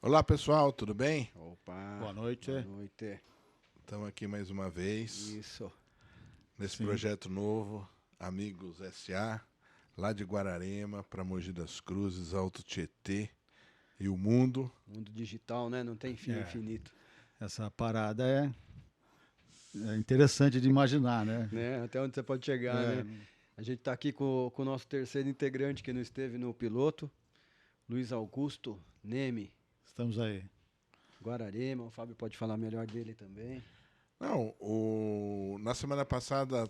Olá pessoal, tudo bem? Opa, Boa noite. boa noite. Estamos aqui mais uma vez Isso. nesse Sim. projeto novo, Amigos S.A., lá de Guararema para Mogi das Cruzes, Alto Tietê e o mundo. Mundo digital, né? Não tem fim infinito. Essa parada é interessante de imaginar, né? Né? Até onde você pode chegar, né? A gente está aqui com o nosso terceiro integrante que não esteve no piloto, Luiz Augusto Neme, Estamos aí. Guararema. O Fábio pode falar melhor dele também. Não, na semana passada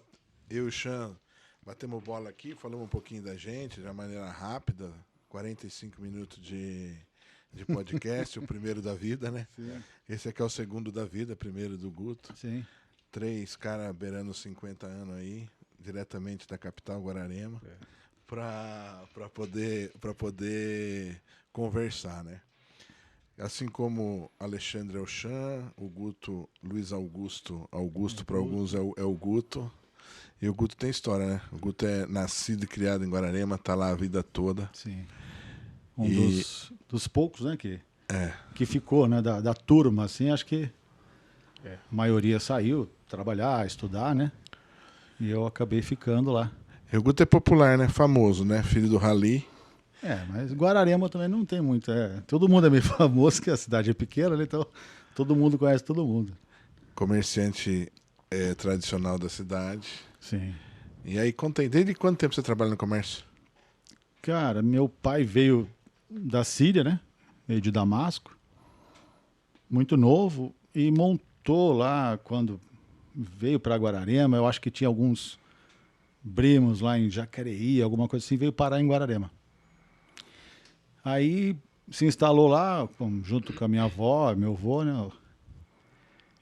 eu e o Chan batemos bola aqui, falamos um pouquinho da gente, de uma maneira rápida, 45 minutos de podcast, o primeiro da vida, né? Sim. Esse aqui é o segundo da vida, primeiro do Guto. Sim. 3 caras beirando 50 anos aí, diretamente da capital, Guararema, para poder conversar, né? Assim como Alexandre Elchan, o Guto, Luiz Augusto para alguns é o Guto. E o Guto tem história, né? O Guto é nascido e criado em Guararema, tá lá a vida toda. Sim. Dos poucos, né, que ficou, né, da turma, assim, acho que a maioria saiu trabalhar, estudar, né? E eu acabei ficando lá. E o Guto é popular, né? Famoso, né? Filho do Rally. Mas Guararema também não tem muito. Todo mundo é meio famoso, que a cidade é pequena, né? Então todo mundo conhece todo mundo. Comerciante tradicional da cidade. Sim. E aí, conta aí, desde quanto tempo você trabalha no comércio? Cara, meu pai veio da Síria, né? Veio de Damasco, muito novo, e montou lá, quando veio para Guararema, eu acho que tinha alguns primos lá em Jacareí, alguma coisa assim, veio parar em Guararema. Aí se instalou lá, junto com a minha avó, meu avô, né?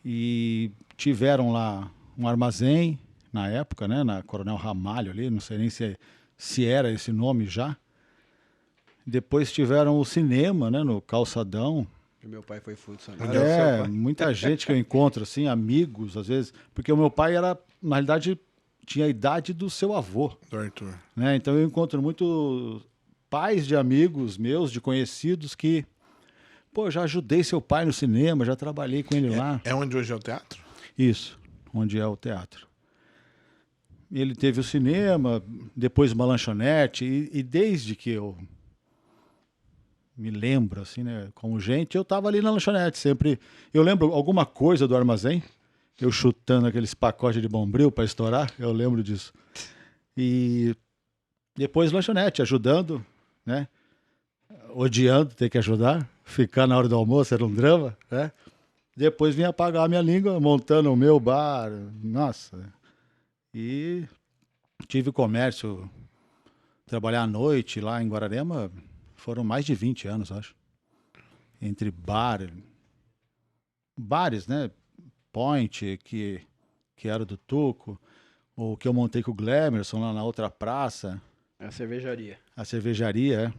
E tiveram lá um armazém, na época, né? Na Coronel Ramalho ali, não sei nem se era esse nome já. Depois tiveram o cinema, né? No Calçadão. O meu pai foi funcionário. Muita gente que eu encontro, assim, amigos, às vezes. Porque o meu pai era, na realidade, tinha a idade do seu avô. Do Arthur. Né? Então eu encontro muito pais de amigos meus, de conhecidos, que, pô, já ajudei seu pai no cinema, já trabalhei com ele lá. É onde hoje é o teatro? Isso, onde é o teatro. Ele teve o cinema, depois uma lanchonete, e desde que eu me lembro, assim, né, como gente, eu tava ali na lanchonete sempre. Eu lembro alguma coisa do armazém, eu chutando aqueles pacotes de Bombril para estourar, eu lembro disso. E depois lanchonete, ajudando, né, odiando ter que ajudar, ficar na hora do almoço era um drama, né. Depois vinha pagar a minha língua, montando o meu bar, nossa. E tive comércio, trabalhar à noite lá em Guararema, foram mais de 20 anos, acho. Entre bares, né? Point, que era do Tuco, o que eu montei com o Glemerson lá na outra praça. É a cervejaria. A cervejaria,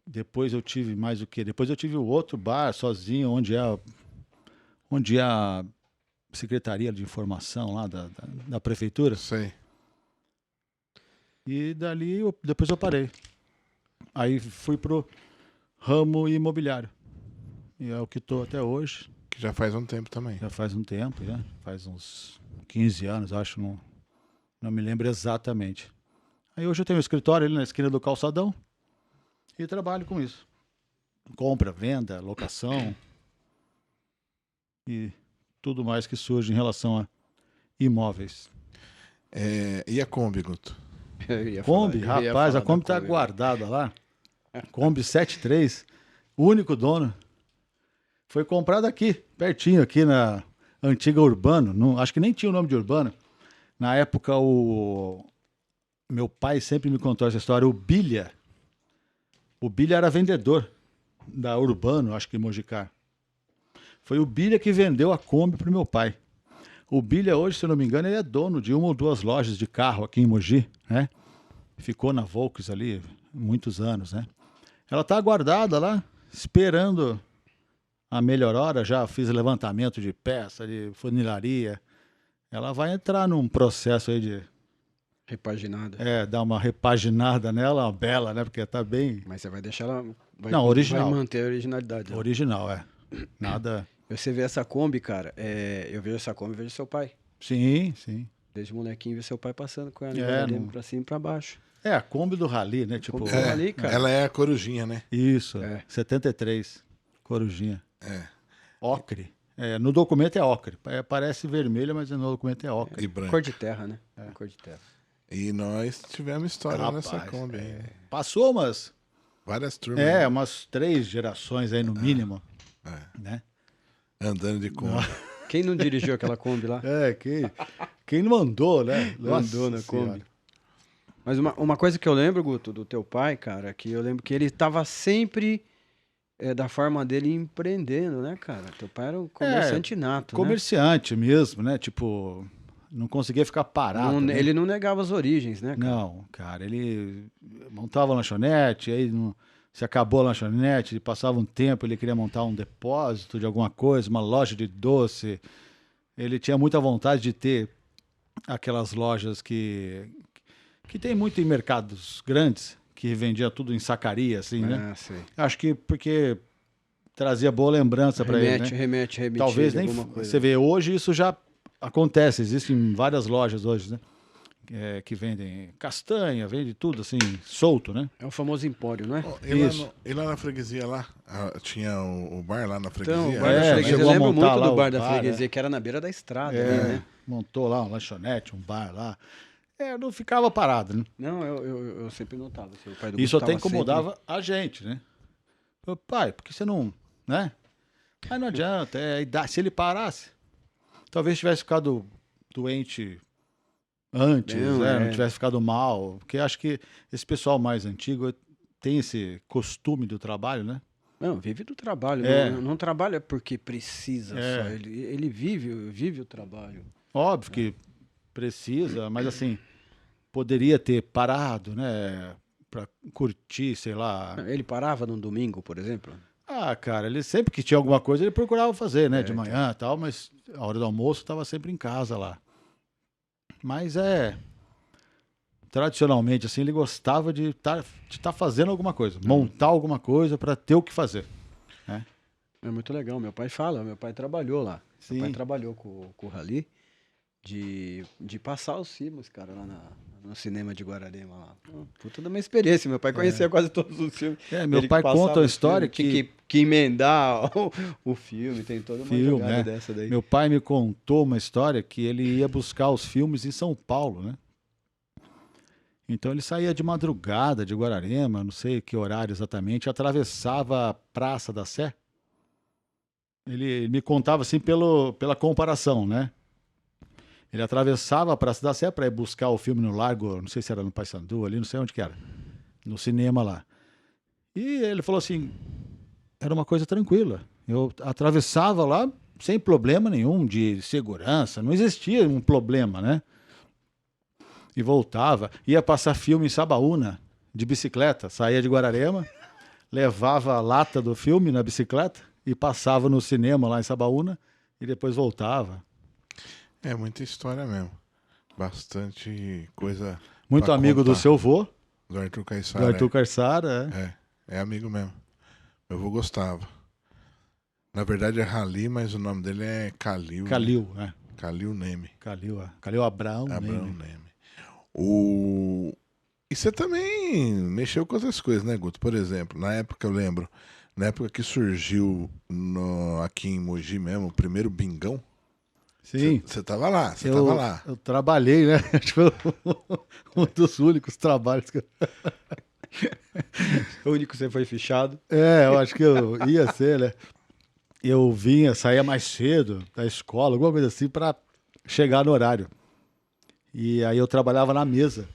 Depois eu tive mais o quê? Depois eu tive o outro bar sozinho, onde é a Secretaria de Informação lá da Prefeitura. Sei. E dali, depois eu parei. Aí fui pro ramo imobiliário. E é o que estou até hoje. Que já faz um tempo também. Já faz um tempo, já. Faz uns 15 anos, acho. Não me lembro exatamente. Aí hoje eu tenho um escritório ali na esquina do Calçadão. E trabalho com isso. Compra, venda, locação. E tudo mais que surge em relação a imóveis. E a Kombi, Guto? Kombi, rapaz, a Kombi tá guardada lá. Kombi 73, o único dono. Foi comprada aqui, pertinho, aqui na antiga Urbano. Não, acho que nem tinha o nome de Urbano. Na época, meu pai sempre me contou essa história. O Bilha era vendedor da Urbano, acho que em Mogicar. Foi o Bilha que vendeu a Kombi pro meu pai. O Bilha hoje, se eu não me engano, ele é dono de uma ou duas lojas de carro aqui em Mogi, né? Ficou na Volks ali muitos anos, né? Ela tá guardada lá, esperando a melhor hora. Já fiz levantamento de peça, de funilaria. Ela vai entrar num processo aí de... Repaginada. dar uma repaginada nela, uma bela, né? Porque tá bem... Mas você vai deixar ela Não, original. Vai manter a originalidade. Original, Nada... Você vê essa Kombi, cara, eu vejo essa Kombi e vejo seu pai. Sim, sim. Desde molequinho, vê seu pai passando com ela pra cima e pra baixo. A Kombi do Rally, né? Tipo, Rally, cara. Ela é a Corujinha, né? Isso, 73, Corujinha. Ocre. No documento é ocre. Parece vermelha, mas no documento é ocre. E branca. Cor de terra, né? Cor de terra. E nós tivemos história nessa Kombi aí. Passou várias turmas. Umas 3 gerações aí no mínimo. Né? Andando de Kombi. Quem não dirigiu aquela Kombi lá? Quem não andou, né? Andou na Kombi. Mas uma coisa que eu lembro, Guto, do teu pai, cara, que eu lembro que ele estava sempre, da forma dele, empreendendo, né, cara? Teu pai era um comerciante nato, comerciante mesmo, né? Tipo, não conseguia ficar parado. Né? Ele não negava as origens, né, cara? Não, cara, ele montava lanchonete, aí se acabou a lanchonete, ele passava um tempo, ele queria montar um depósito de alguma coisa, uma loja de doce. Ele tinha muita vontade de ter aquelas lojas que tem muito em mercados grandes, que vendia tudo em sacaria, assim, né? Sei. Acho que porque trazia boa lembrança para ele, né? Remete Talvez nem alguma coisa. Você vê, hoje isso já acontece, existem várias lojas hoje, né? Que vendem castanha, vende tudo assim, solto, né? É o famoso empório, não é? E lá na freguesia lá? Tinha o bar lá na freguesia? Então, o bar da freguesia. Eu lembro muito do bar da freguesia, que era na beira da estrada, né? Montou lá um lanchonete, um bar lá. Não ficava parado, né? Não, eu sempre notava. Seu pai do Isso até Guto incomodava a gente, né? Pai, por que você não... né? Aí não adianta. Se ele parasse, talvez tivesse ficado doente antes, não tivesse ficado mal. Porque acho que esse pessoal mais antigo tem esse costume do trabalho, né? Não, vive do trabalho. Não trabalha porque precisa só. Ele vive o trabalho. Óbvio que precisa, mas assim... Poderia ter parado, né? Pra curtir, sei lá. Ele parava num domingo, por exemplo? Cara, ele sempre que tinha alguma coisa, ele procurava fazer, né? De manhã e tal, mas a hora do almoço estava sempre em casa lá. Mas tradicionalmente, assim, ele gostava de estar fazendo alguma coisa, montar alguma coisa para ter o que fazer. Né? É muito legal. Meu pai trabalhou lá. Sim. Meu pai trabalhou com o Rally de passar os filmes, cara, lá no cinema de Guararema lá. Puta de uma experiência. Meu pai conhecia quase todos os filmes. Meu pai conta a história que emendar o filme, tem toda uma jogada dessa daí. Meu pai me contou uma história que ele ia buscar os filmes em São Paulo, né? Então ele saía de madrugada de Guararema, não sei que horário exatamente, atravessava a Praça da Sé. Ele me contava assim pela comparação, né? Ele atravessava a Praça da Sé para ir buscar o filme no Largo, não sei se era no Paissandu ali, não sei onde que era, no cinema lá. E ele falou assim, era uma coisa tranquila. Eu atravessava lá sem problema nenhum de segurança, não existia um problema, né? E voltava, ia passar filme em Sabaúna, de bicicleta, saía de Guararema, levava a lata do filme na bicicleta e passava no cinema lá em Sabaúna e depois voltava. É muita história mesmo. Bastante coisa. Muito amigo do seu vô. Do Arthur Caissara. Do Arthur Caissara, É amigo mesmo. Meu avô gostava. Na verdade é Rally, mas o nome dele é Calil. Calil, né? Calil Neme. Calil Abrão Neme. E você também mexeu com outras coisas, né, Guto? Por exemplo, na época eu lembro, na época que surgiu aqui em Mogi mesmo, o primeiro Bingão. Sim. Você tava lá, tava lá. Eu trabalhei, né? Acho que foi um dos únicos trabalhos que O único que você foi fichado. Eu acho que eu ia ser, né? Eu saía mais cedo da escola, alguma coisa assim, para chegar no horário. E aí eu trabalhava na mesa.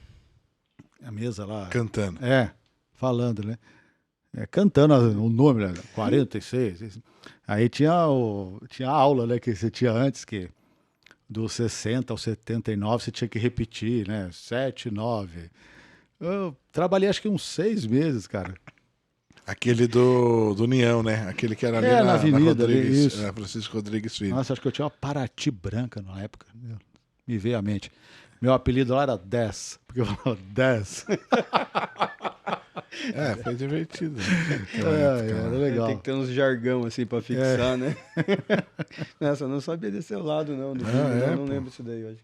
A mesa lá. Cantando. Falando, né? Cantando o número, 46. Aí tinha a aula, né, que você tinha antes, que dos 60 aos 79 você tinha que repetir, né? 7, 9. Eu trabalhei acho que uns 6 meses, cara. Aquele do União, né? Aquele que era ali na Avenida, isso. Na Francisco Rodrigues Filho. Nossa, acho que eu tinha uma Paraty branca na época. Me veio à mente. Meu apelido lá era 10, porque eu falava 10. Foi divertido. Era legal. Tem que ter uns jargão assim pra fixar, né? Nossa, eu não sabia desse seu lado, não. Não lembro isso daí hoje.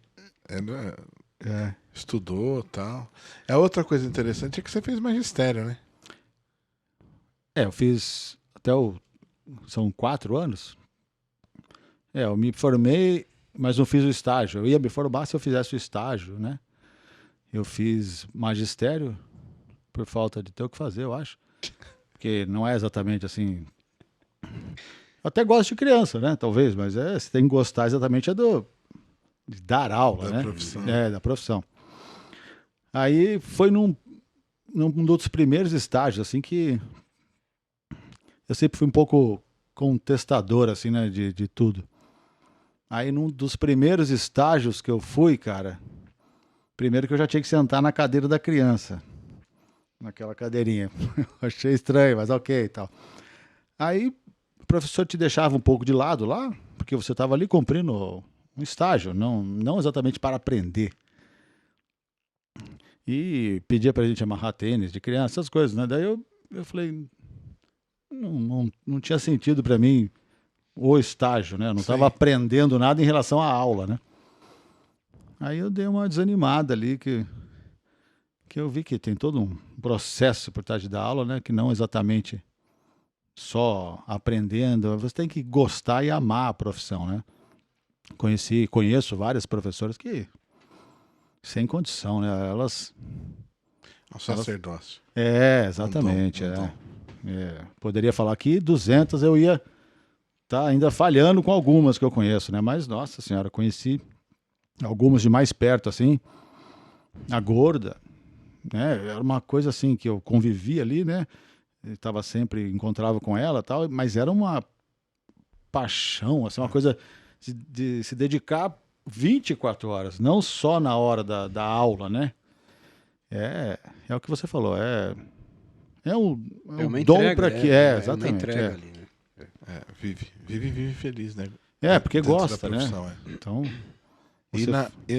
Estudou e tal. A outra coisa interessante é que você fez magistério, né? Eu fiz até são 4 anos. Eu me formei, mas não fiz o estágio. Eu ia me formar se eu fizesse o estágio, né? Eu fiz magistério por falta de ter o que fazer, eu acho. Porque não é exatamente assim... Eu até gosto de criança, né? Talvez, mas você tem que gostar exatamente de dar aula, né? Profissão. Da profissão. Aí foi num dos primeiros estágios, assim, que eu sempre fui um pouco contestador, assim, né? De tudo. Aí num dos primeiros estágios que eu fui, cara... Primeiro que eu já tinha que sentar na cadeira da criança. Naquela cadeirinha. Achei estranho, mas ok e tal. Aí o professor te deixava um pouco de lado lá, porque você estava ali cumprindo um estágio, não exatamente para aprender. E pedia pra gente amarrar tênis de criança, essas coisas, né? Daí eu falei, não tinha sentido para mim o estágio, né? Eu não estava aprendendo nada em relação à aula, né? Aí eu dei uma desanimada ali, que eu vi que tem todo um processo por trás da aula, né? Que não exatamente só aprendendo, você tem que gostar e amar a profissão, né? Conheço várias professoras que sem condição, né? Elas... O sacerdócio. Exatamente. Poderia falar que 200 eu ia estar ainda falhando com algumas que eu conheço, né? Mas, nossa senhora, conheci algumas de mais perto, assim, a gorda, né? Era uma coisa assim que eu convivia ali, né? Estava sempre, encontrava com ela e tal, mas era uma paixão, assim, uma coisa de se dedicar 24 horas, não só na hora da aula, né? É o que você falou, é um dom para que... exatamente. Uma entrega ali, né? Vive feliz, né? Porque gosta, né? Então...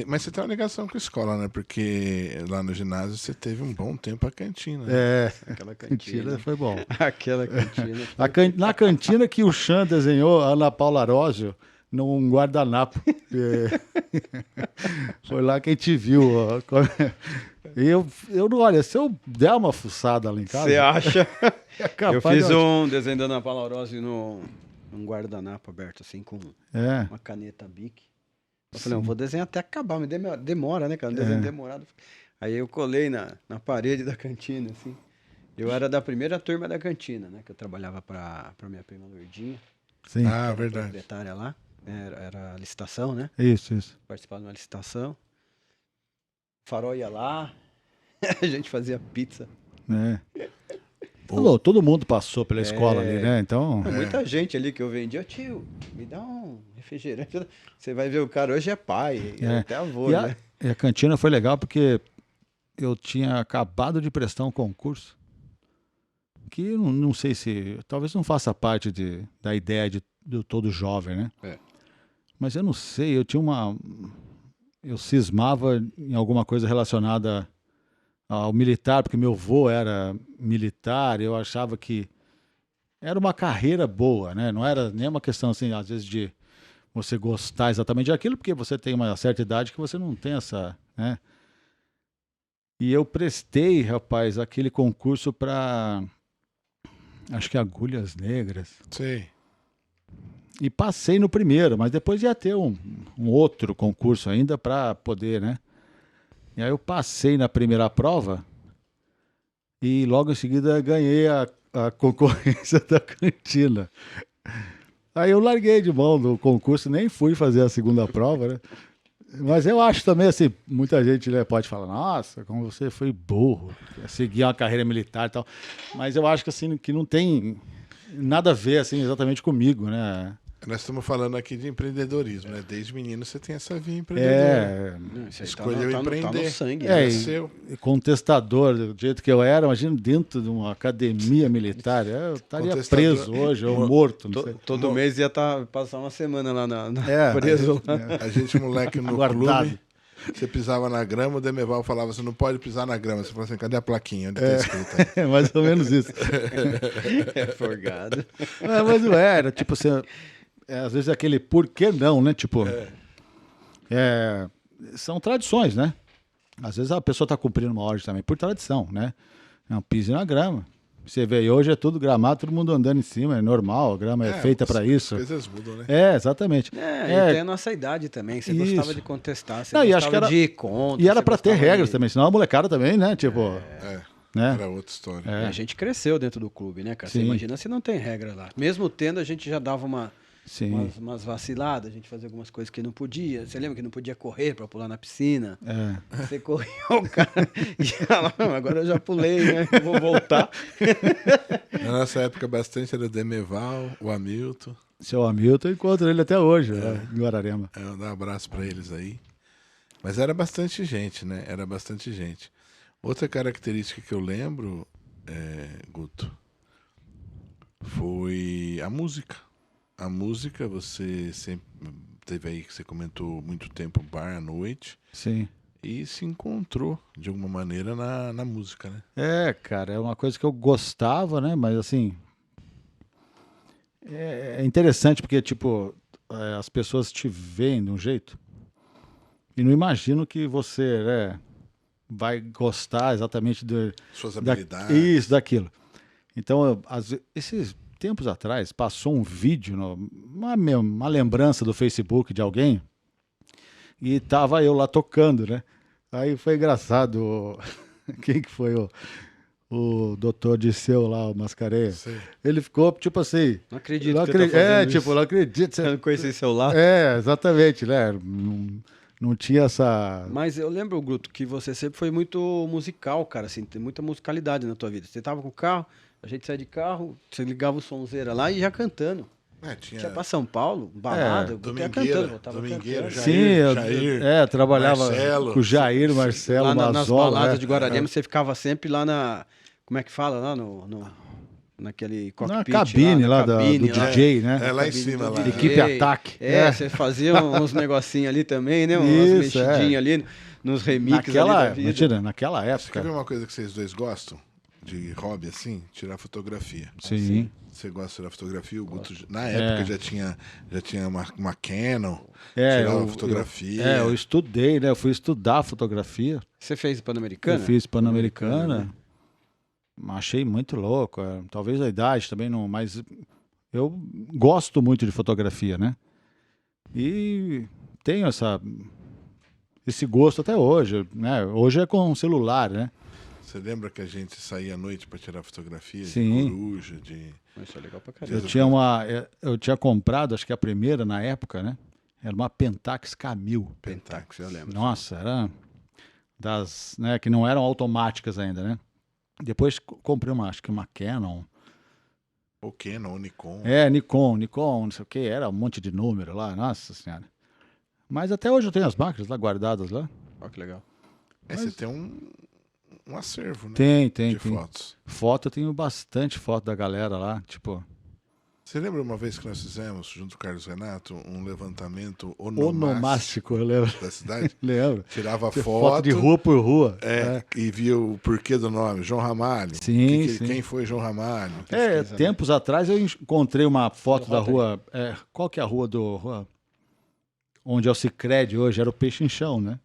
Mas você tem uma ligação com a escola, né? Porque lá no ginásio você teve um bom tempo a cantina. Né? Aquela cantina foi bom. Aquela cantina. Na cantina que o Chan desenhou, a Ana Paula Arósio, num guardanapo. Foi lá que a gente viu. Eu não, olha, se eu der uma fuçada lá em casa... Você acha? Eu fiz um desenho da Ana Paula Arósio num guardanapo aberto, assim, com uma caneta Bic. Eu falei, eu vou desenhar até acabar, mas demora, né, cara? Um desenho demorado. Aí eu colei na parede da cantina, assim. Eu era da primeira turma da cantina, né? Que eu trabalhava pra minha prima Lourdinha. Sim. Verdade. Secretária lá. Era a licitação, né? Isso. Participava de uma licitação. O Farol ia lá. A gente fazia pizza. Todo mundo passou pela escola ali, né? Então... Muita gente ali que eu vendia, tio, me dá um refrigerante. Você vai ver, o cara hoje é pai, até avô, né? E a cantina foi legal porque eu tinha acabado de prestar um concurso que não sei se... Talvez não faça parte da ideia de todo jovem, né? Mas eu não sei, eu tinha eu cismava em alguma coisa relacionada ao militar, porque meu avô era militar, eu achava que era uma carreira boa, né? Não era nem uma questão, assim, às vezes de você gostar exatamente daquilo, porque você tem uma certa idade que você não tem essa, né? E eu prestei, rapaz, aquele concurso para, acho que Agulhas Negras. Sei. E passei no primeiro, mas depois ia ter um outro concurso ainda para poder, né? E aí eu passei na primeira prova e logo em seguida ganhei a concorrência da cantina. Aí eu larguei de mão do concurso, nem fui fazer a segunda prova, né? Mas eu acho também, assim, muita gente, né, pode falar, nossa, como você foi burro, seguir uma carreira militar e tal. Mas eu acho que, assim, que não tem nada a ver, assim, exatamente comigo, né? Nós estamos falando aqui de empreendedorismo, né? Desde menino você tem essa via empreendedora. Escolheu empreender. Tá no sangue, e contestador, do jeito que eu era, imagina dentro de uma academia militar, eu estaria preso hoje, ou morto. Não sei. Todo mês ia passar uma semana lá preso. A gente, moleque no guardado. clube, Você pisava na grama, o Demerval falava, você não pode pisar na grama. Você falava assim, cadê a plaquinha? Onde tá escrito aí? É mais ou menos isso. É forgado. Mas não era, tipo assim, às vezes aquele por que não, né? Tipo, são tradições, né? Às vezes a pessoa tá cumprindo uma ordem também por tradição, né? Não pise na grama. Você vê, hoje é tudo gramado, todo mundo andando em cima, é normal, a grama é feita para isso. As coisas mudam, né? Exatamente. E tem a nossa idade também, você gostava de contestar, você e gostava acho que era, de ir contra. E era para ter regras também, senão a molecada também, né? Tipo... Né? Era outra história. A gente cresceu dentro do clube, né, cara? Você imagina se não tem regra lá. Mesmo tendo, a gente já dava umas vaciladas, a gente fazia algumas coisas que não podia. Você lembra que não podia correr para pular na piscina? Você corria, o cara agora eu já pulei, né? Vou voltar. Na nossa época, bastante era o Demerval, o Hamilton. Seu Hamilton, eu encontro ele até hoje, em Guararema. Eu dou um abraço para eles aí. Mas era bastante gente, né? Era bastante gente. Outra característica que eu lembro, Guto, foi a música. A música, você sempre teve aí, que você comentou, muito tempo bar à noite. Sim. E se encontrou, de alguma maneira, na música, né? Cara, é uma coisa que eu gostava, né? Mas, assim, é interessante porque, tipo, as pessoas te veem de um jeito e não imaginam que você, vai gostar exatamente suas habilidades. Isso, daquilo. Então, esses tempos atrás, passou um vídeo, uma lembrança do Facebook de alguém, e tava eu lá tocando, né? Aí foi engraçado. Quem que foi o doutor Disseu lá, o Mascarenhas? Sim. Ele ficou, tipo assim... Não acredito que você tá fazendo isso. Tipo, não acredito. Você não conhecia seu lado? Exatamente, né? Não tinha essa... Mas eu lembro, Guto, que você sempre foi muito musical, cara, assim, tem muita musicalidade na tua vida. Você tava com o carro, a gente saía de carro, você ligava o sonzeira lá e ia cantando. Tinha pra São Paulo, balada, Domingueira, cantando. Jair, trabalhava Marcelo, com o Jair, Marcelo, lá Mazola, nas baladas de Guararema, você ficava sempre lá na... Como é que fala? Lá naquele cockpit. Na cabine lá, do DJ, né? Lá em cima. Lá. Equipe Ataque. Você fazia uns negocinhos ali também, né? Umas mexidinhas ali, nos remixes ali da vida. Mentira, naquela época. Você quer ver uma coisa que vocês dois gostam? De hobby, assim? Tirar fotografia. Sim. Você gosta de tirar fotografia? O Guto, na época, já tinha uma Canon, tirava fotografia. Eu estudei, né? Eu fui estudar fotografia. Você fez Pan-Americana? Eu fiz Pan-Americana. Achei muito louco. Talvez a idade também não... Mas eu gosto muito de fotografia, né? E tenho esse gosto até hoje, né? Hoje é com celular, né? Você lembra que a gente saía à noite para tirar fotografia? Sim. De coruja, Isso é legal pra caramba. Eu tinha comprado, acho que a primeira na época, né? Era uma Pentax K1000. Pentax, eu lembro. Nossa, era das, né, que não eram automáticas ainda, né? Depois comprei acho que uma Canon. Ou Canon, ou Nikon. Nikon, não sei o que, era um monte de número lá, nossa senhora. Mas até hoje eu tenho as máquinas lá guardadas lá. Olha que legal. Você tem um acervo, né? Tem. Fotos. Foto, eu tenho bastante foto da galera lá, tipo... Você lembra uma vez que nós fizemos, junto com o Carlos Renato, um levantamento onomástico, eu lembro. Da cidade? Lembro. Tirava foto de rua por rua. E via o porquê do nome, João Ramalho. Sim. Quem foi João Ramalho? Tempos atrás eu encontrei uma foto da rua... qual que é a rua onde é o Sicredi hoje? Era o Pechinchão, né?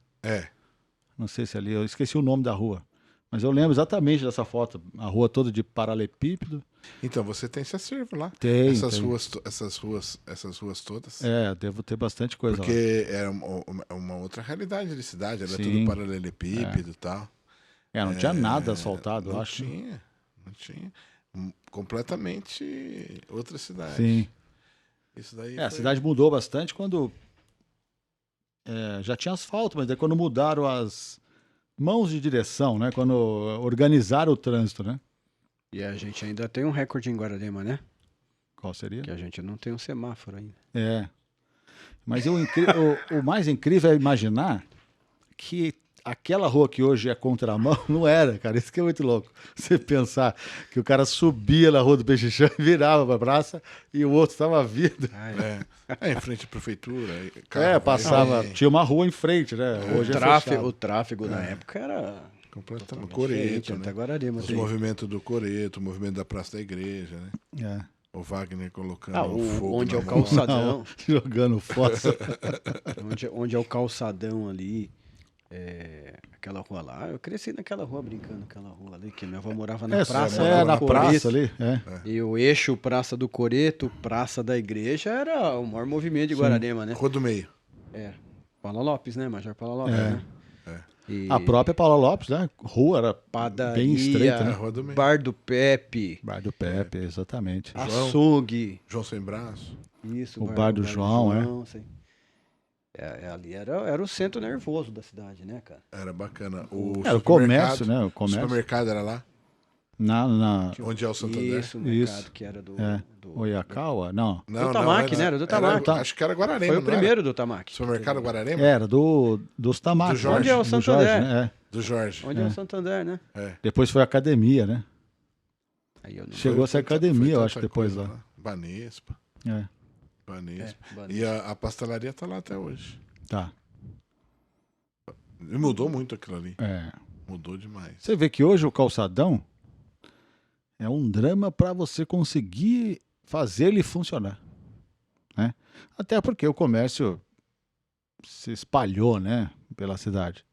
Não sei se ali... Eu esqueci o nome da rua. Mas eu lembro exatamente dessa foto. A rua toda de paralelepípedo. Então, você tem esse acervo lá. Tem. Essas ruas todas. Devo ter bastante coisa porque lá. Era uma outra realidade de cidade. Era tudo paralelepípedo e tal. Não tinha nada asfaltado, eu acho. Não tinha. Completamente outra cidade. Sim. Isso daí a cidade mudou bastante quando... já tinha asfalto, mas daí quando mudaram as mãos de direção, né? Quando organizaram o trânsito, né? E a gente ainda tem um recorde em Guararema, né? Qual seria? Que a gente não tem um semáforo ainda. Mas o mais incrível é imaginar que aquela rua que hoje é contramão, não era, cara. Isso que é muito louco. Você pensar que o cara subia na rua do Peixe-Chão e virava pra praça e o outro estava vindo. Em frente à prefeitura. Passava. Tinha uma rua em frente, né? Hoje o tráfego na época era completamente Coreto, né? Até Guararema. Os movimentos do Coreto, o movimento da Praça da Igreja, né? O Wagner colocando fogo onde é o calçadão. Jogando fósforo. onde é o calçadão ali. Aquela rua lá. Eu cresci naquela rua, brincando naquela rua ali, que minha avó morava na praça. Na praça ali. E o eixo Praça do Coreto, Praça da Igreja, era o maior movimento de Guararema, né? Rua do Meio. Paula Lopes, né? Major Paula Lopes, né? E a própria Paula Lopes, né? Rua era padaria, bem estreita, né? Bar do Pepe. Bar do Pepe, exatamente. Açougue. João Sem Braço. Isso, o bar do João, ali era o centro nervoso da cidade, né, cara? Era bacana. O comércio, né? O supermercado era lá? Onde é o Santander? Isso, o mercado que era do Oiakawa? Não. Do Tamaki, né? Era do Tamaki. Acho que era Guararema. Foi o primeiro do Tamaki. Supermercado Guararema? Era dos Tamaki. Do Jorge. Onde é o Santander? Né? Do Jorge. Onde é o Santander, né? Depois foi a academia, né? Chegou a ser academia, eu acho, depois lá. Banespa. Banespa. E a pastelaria tá lá até hoje. Tá. E mudou muito aquilo ali. Mudou demais. Você vê que hoje o calçadão é um drama para você conseguir fazer ele funcionar, né? Até porque o comércio se espalhou, né, pela cidade.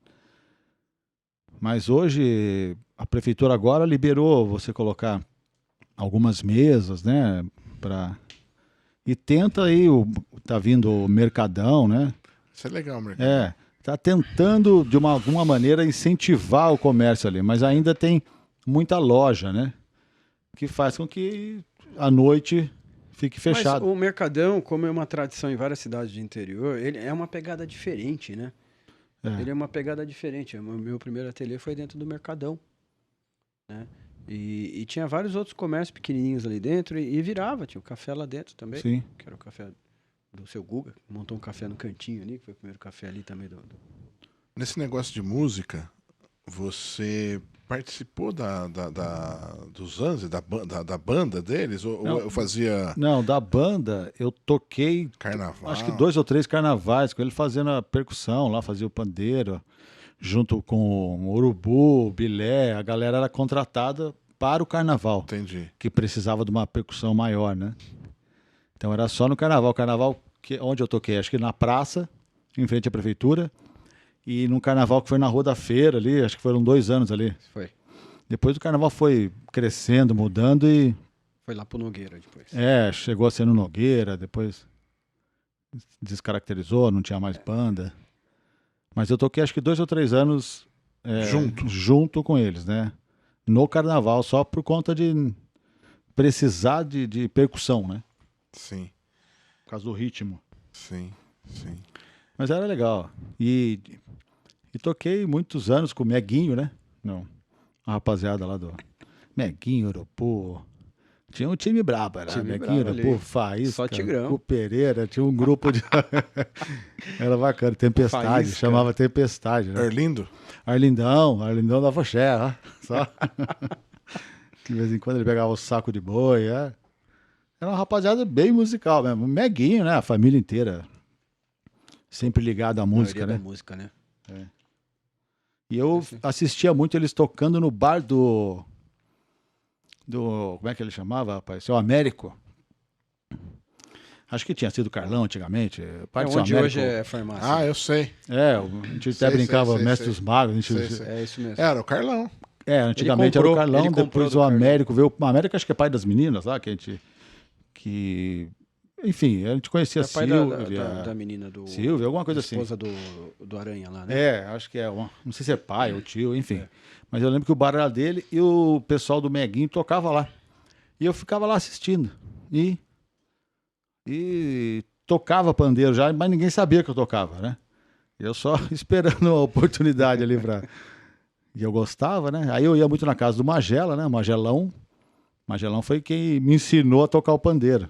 Mas hoje a prefeitura agora liberou você colocar algumas mesas, né, e tenta aí tá vindo o Mercadão, né? Isso é legal, o Mercadão. Tá tentando de alguma maneira incentivar o comércio ali, mas ainda tem muita loja, né? Que faz com que à noite fique fechado. Mas o Mercadão, como é uma tradição em várias cidades de interior, ele é uma pegada diferente, né? Ele é uma pegada diferente. O meu primeiro ateliê foi dentro do Mercadão, né? E tinha vários outros comércios pequenininhos ali dentro e virava. Tinha o café lá dentro também. Sim. Que era o café do seu Guga. Montou um café no cantinho ali, que foi o primeiro café ali também. Nesse negócio de música, você participou dos Anzi, da banda deles? Ou eu fazia... Não, da banda eu toquei... Carnaval. Acho que 2 ou 3 carnavais, com ele fazendo a percussão lá, fazia o pandeiro, junto com o urubu, o bilé. A galera era contratada para o carnaval. Entendi. Que precisava de uma percussão maior, né? Então era só no carnaval. O carnaval onde eu toquei, acho que na praça, em frente à prefeitura. E num carnaval que foi na Rua da Feira ali, acho que foram 2 anos ali. Foi. Depois o carnaval foi crescendo, mudando e... Foi lá pro Nogueira depois. Chegou a ser no Nogueira, depois descaracterizou, não tinha mais banda. Mas eu toquei acho que 2 ou 3 anos junto com eles, né? No carnaval, só por conta de precisar de percussão, né? Sim. Por causa do ritmo. Sim. Mas era legal. E toquei muitos anos com o Meguinho, né? Não. A rapaziada lá do Meguinho, Urupu. Tinha um time brabo, era Meguinho, Urupu, Faísca, o Pereira, tinha um grupo de... Era bacana, Tempestade, Faísca. Chamava Tempestade. Né? Arlindão da Foché, ó. Só. De vez em quando ele pegava o saco de boi, Era uma rapaziada bem musical mesmo. Meguinho, né? A família inteira. Sempre ligado à música, né? Da música, né? E eu assistia muito eles tocando no bar do... Como é que ele chamava, rapaz? Seu Américo. Acho que tinha sido Carlão antigamente. Onde hoje é farmácia. Eu sei. A gente até brincava Mestre dos Magos. É isso mesmo. Era o Carlão. Antigamente era o Carlão, depois o Américo veio. O Américo acho que é pai das meninas lá, enfim, a gente conhecia a Silvia. Da menina do... Silvia, alguma coisa assim. Esposa do Aranha lá, né? Acho que é. Não sei se é pai ou tio, enfim. Mas eu lembro que o bar era dele e o pessoal do Meguinho tocava lá. E eu ficava lá assistindo. E tocava pandeiro já, mas ninguém sabia que eu tocava, né? Eu só esperando a oportunidade ali pra... E eu gostava, né? Aí eu ia muito na casa do Magela, né? Magelão foi quem me ensinou a tocar o pandeiro.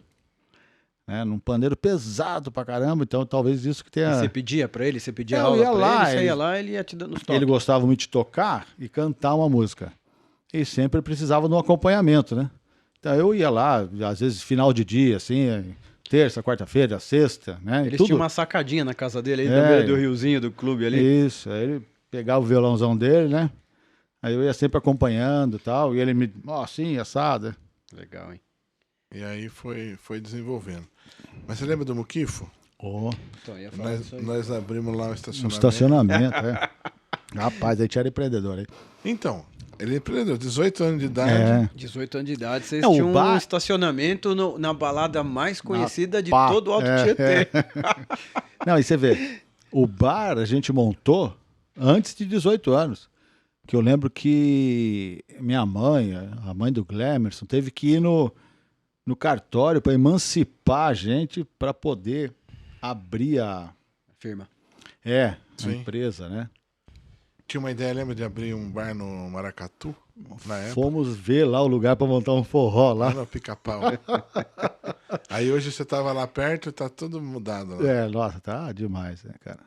né? Num pandeiro pesado pra caramba, então talvez isso que tenha... E você pedia pra ele? Você pedia Eu aula ia pra lá, ele? Você ia lá, ele ia te dando os toques. Ele gostava muito de tocar e cantar uma música. E sempre precisava de um acompanhamento, né? Então eu ia lá, às vezes final de dia, assim, terça, quarta-feira, sexta, né? Eles tinham uma sacadinha na casa dele, aí na beira do riozinho do clube ali. Isso, aí ele pegava o violãozão dele, né? Aí eu ia sempre acompanhando e tal, e ele me, assim, assado. Legal, hein? E aí foi desenvolvendo. Mas você lembra do Muquifo? Então, ia falar disso aí. Nós abrimos lá o estacionamento. Um estacionamento, Rapaz, a gente era empreendedor aí. Então, ele empreendeu, 18 anos de idade. 18 anos de idade, vocês tinham um estacionamento na balada mais conhecida de todo o Alto Tietê. Não, e você vê, o bar a gente montou antes de 18 anos. Que eu lembro que minha mãe, a mãe do Glemerson, teve que ir no cartório para emancipar a gente para poder abrir a firma. A empresa, né? Tinha uma ideia, lembra de abrir um bar no Maracatu? Na época? Fomos ver lá o lugar para montar um forró lá. Lá no Pica-Pau. Aí hoje você tava lá perto e tá tudo mudado lá. Nossa, tá demais, né, cara?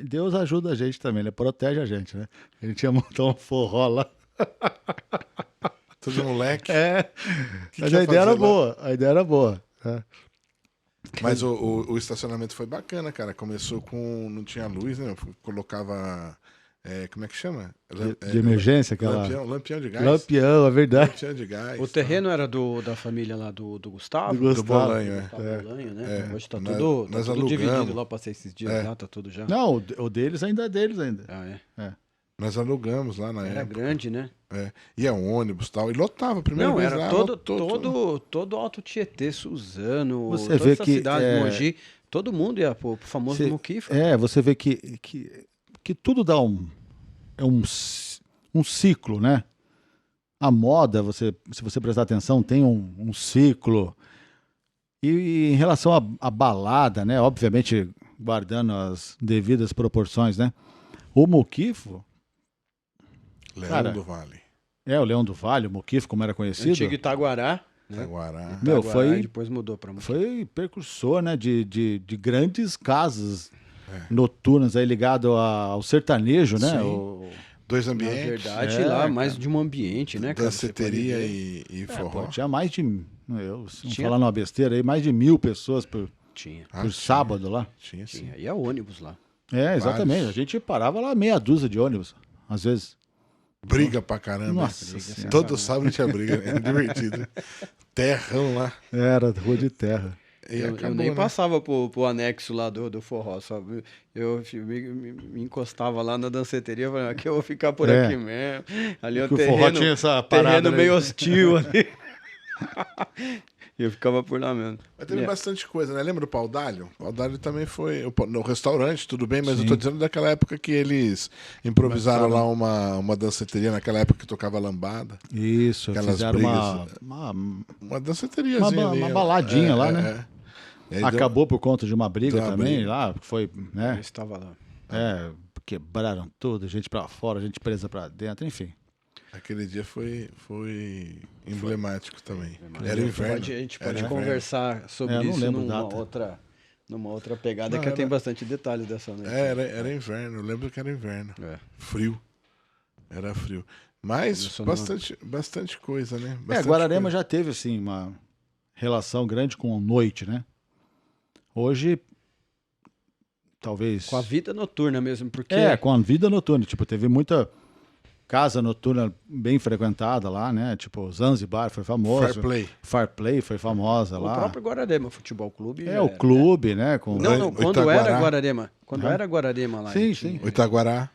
Deus ajuda a gente também, ele protege a gente, né? A gente ia montar um forró lá. Tudo moleque. Mas a ideia era boa, Mas o estacionamento foi bacana, cara. Começou com... Não tinha luz, né? Colocava... como é que chama? De emergência, aquela... Lampião de gás. Lampião, é verdade. Lampião de gás. O terreno era da família lá do Gustavo? Do Bolanho, Bolanho, né? Hoje tá Nós tudo dividido lá, passei esses dias lá, tá tudo já. Não, o deles ainda é deles ainda. Nós alugamos lá na Era época. grande, né? Ia um ônibus e tal. E lotava, primeiro vez era lá. todo Alto Tietê, Suzano, você toda vê essa que cidade, Mogi, todo mundo ia pro famoso Muquifo. Você vê que tudo dá um ciclo, né? A moda, se você prestar atenção, tem um ciclo. E em relação à balada, né? Obviamente, guardando as devidas proporções, né? O Muquifo... Leão do Vale. O Leão do Vale, o Muquifo, como era conhecido. Antigo Itaguará. Né? Itaguará. Depois mudou para Muquifo. Foi precursor, né? De grandes casas noturnas aí ligado ao sertanejo, né? Dois ambientes. Na verdade, lá mais de um ambiente, né, cara? Danceteria e forró. Tinha mais de... falando uma besteira aí, mais de 1.000 pessoas por sábado lá. Tinha, sim. Tinha. Ia ônibus lá. Exatamente. A gente parava lá meia dúzia de ônibus, às vezes. Briga pra caramba. Nossa, todo sábado tinha briga. Era divertido. Terrão lá. Era rua de terra. Eu nem passava pro anexo lá do forró, sabe? Eu me encostava lá na danceteria, falei, aqui eu vou ficar por aqui mesmo. Ali o forró tinha essa parada terreno meio hostil ali. E eu ficava por lá mesmo. Mas teve bastante coisa, né? Lembra do Pau d'Alho? O Pau d'Alho também foi no restaurante, tudo bem, mas eu tô dizendo daquela época que eles improvisaram lá uma danceteria, naquela época que tocava lambada. Isso, aquelas fizeram brigas, uma danceteriazinha uma baladinha lá, né? Acabou por conta de uma briga também lá, foi, né? Eu estava lá. Quebraram tudo, gente pra fora, gente presa pra dentro, enfim. Aquele dia foi emblemático também. Era inverno. A gente pode conversar sobre isso numa outra pegada, que tem bastante detalhes dessa noite. Era inverno, eu lembro que era inverno. Frio. Era frio. Mas bastante coisa, né? Guararema já teve, assim, uma relação grande com a noite, né? Hoje, talvez... Com a vida noturna mesmo, porque... com a vida noturna. Tipo, teve muita casa noturna bem frequentada lá, né? Tipo, Zanzibar foi famoso. Farplay foi famosa lá. O próprio Guararema Futebol Clube. O clube, né? Não, quando era Guararema. Quando era Guararema lá. Sim. O Itaguará.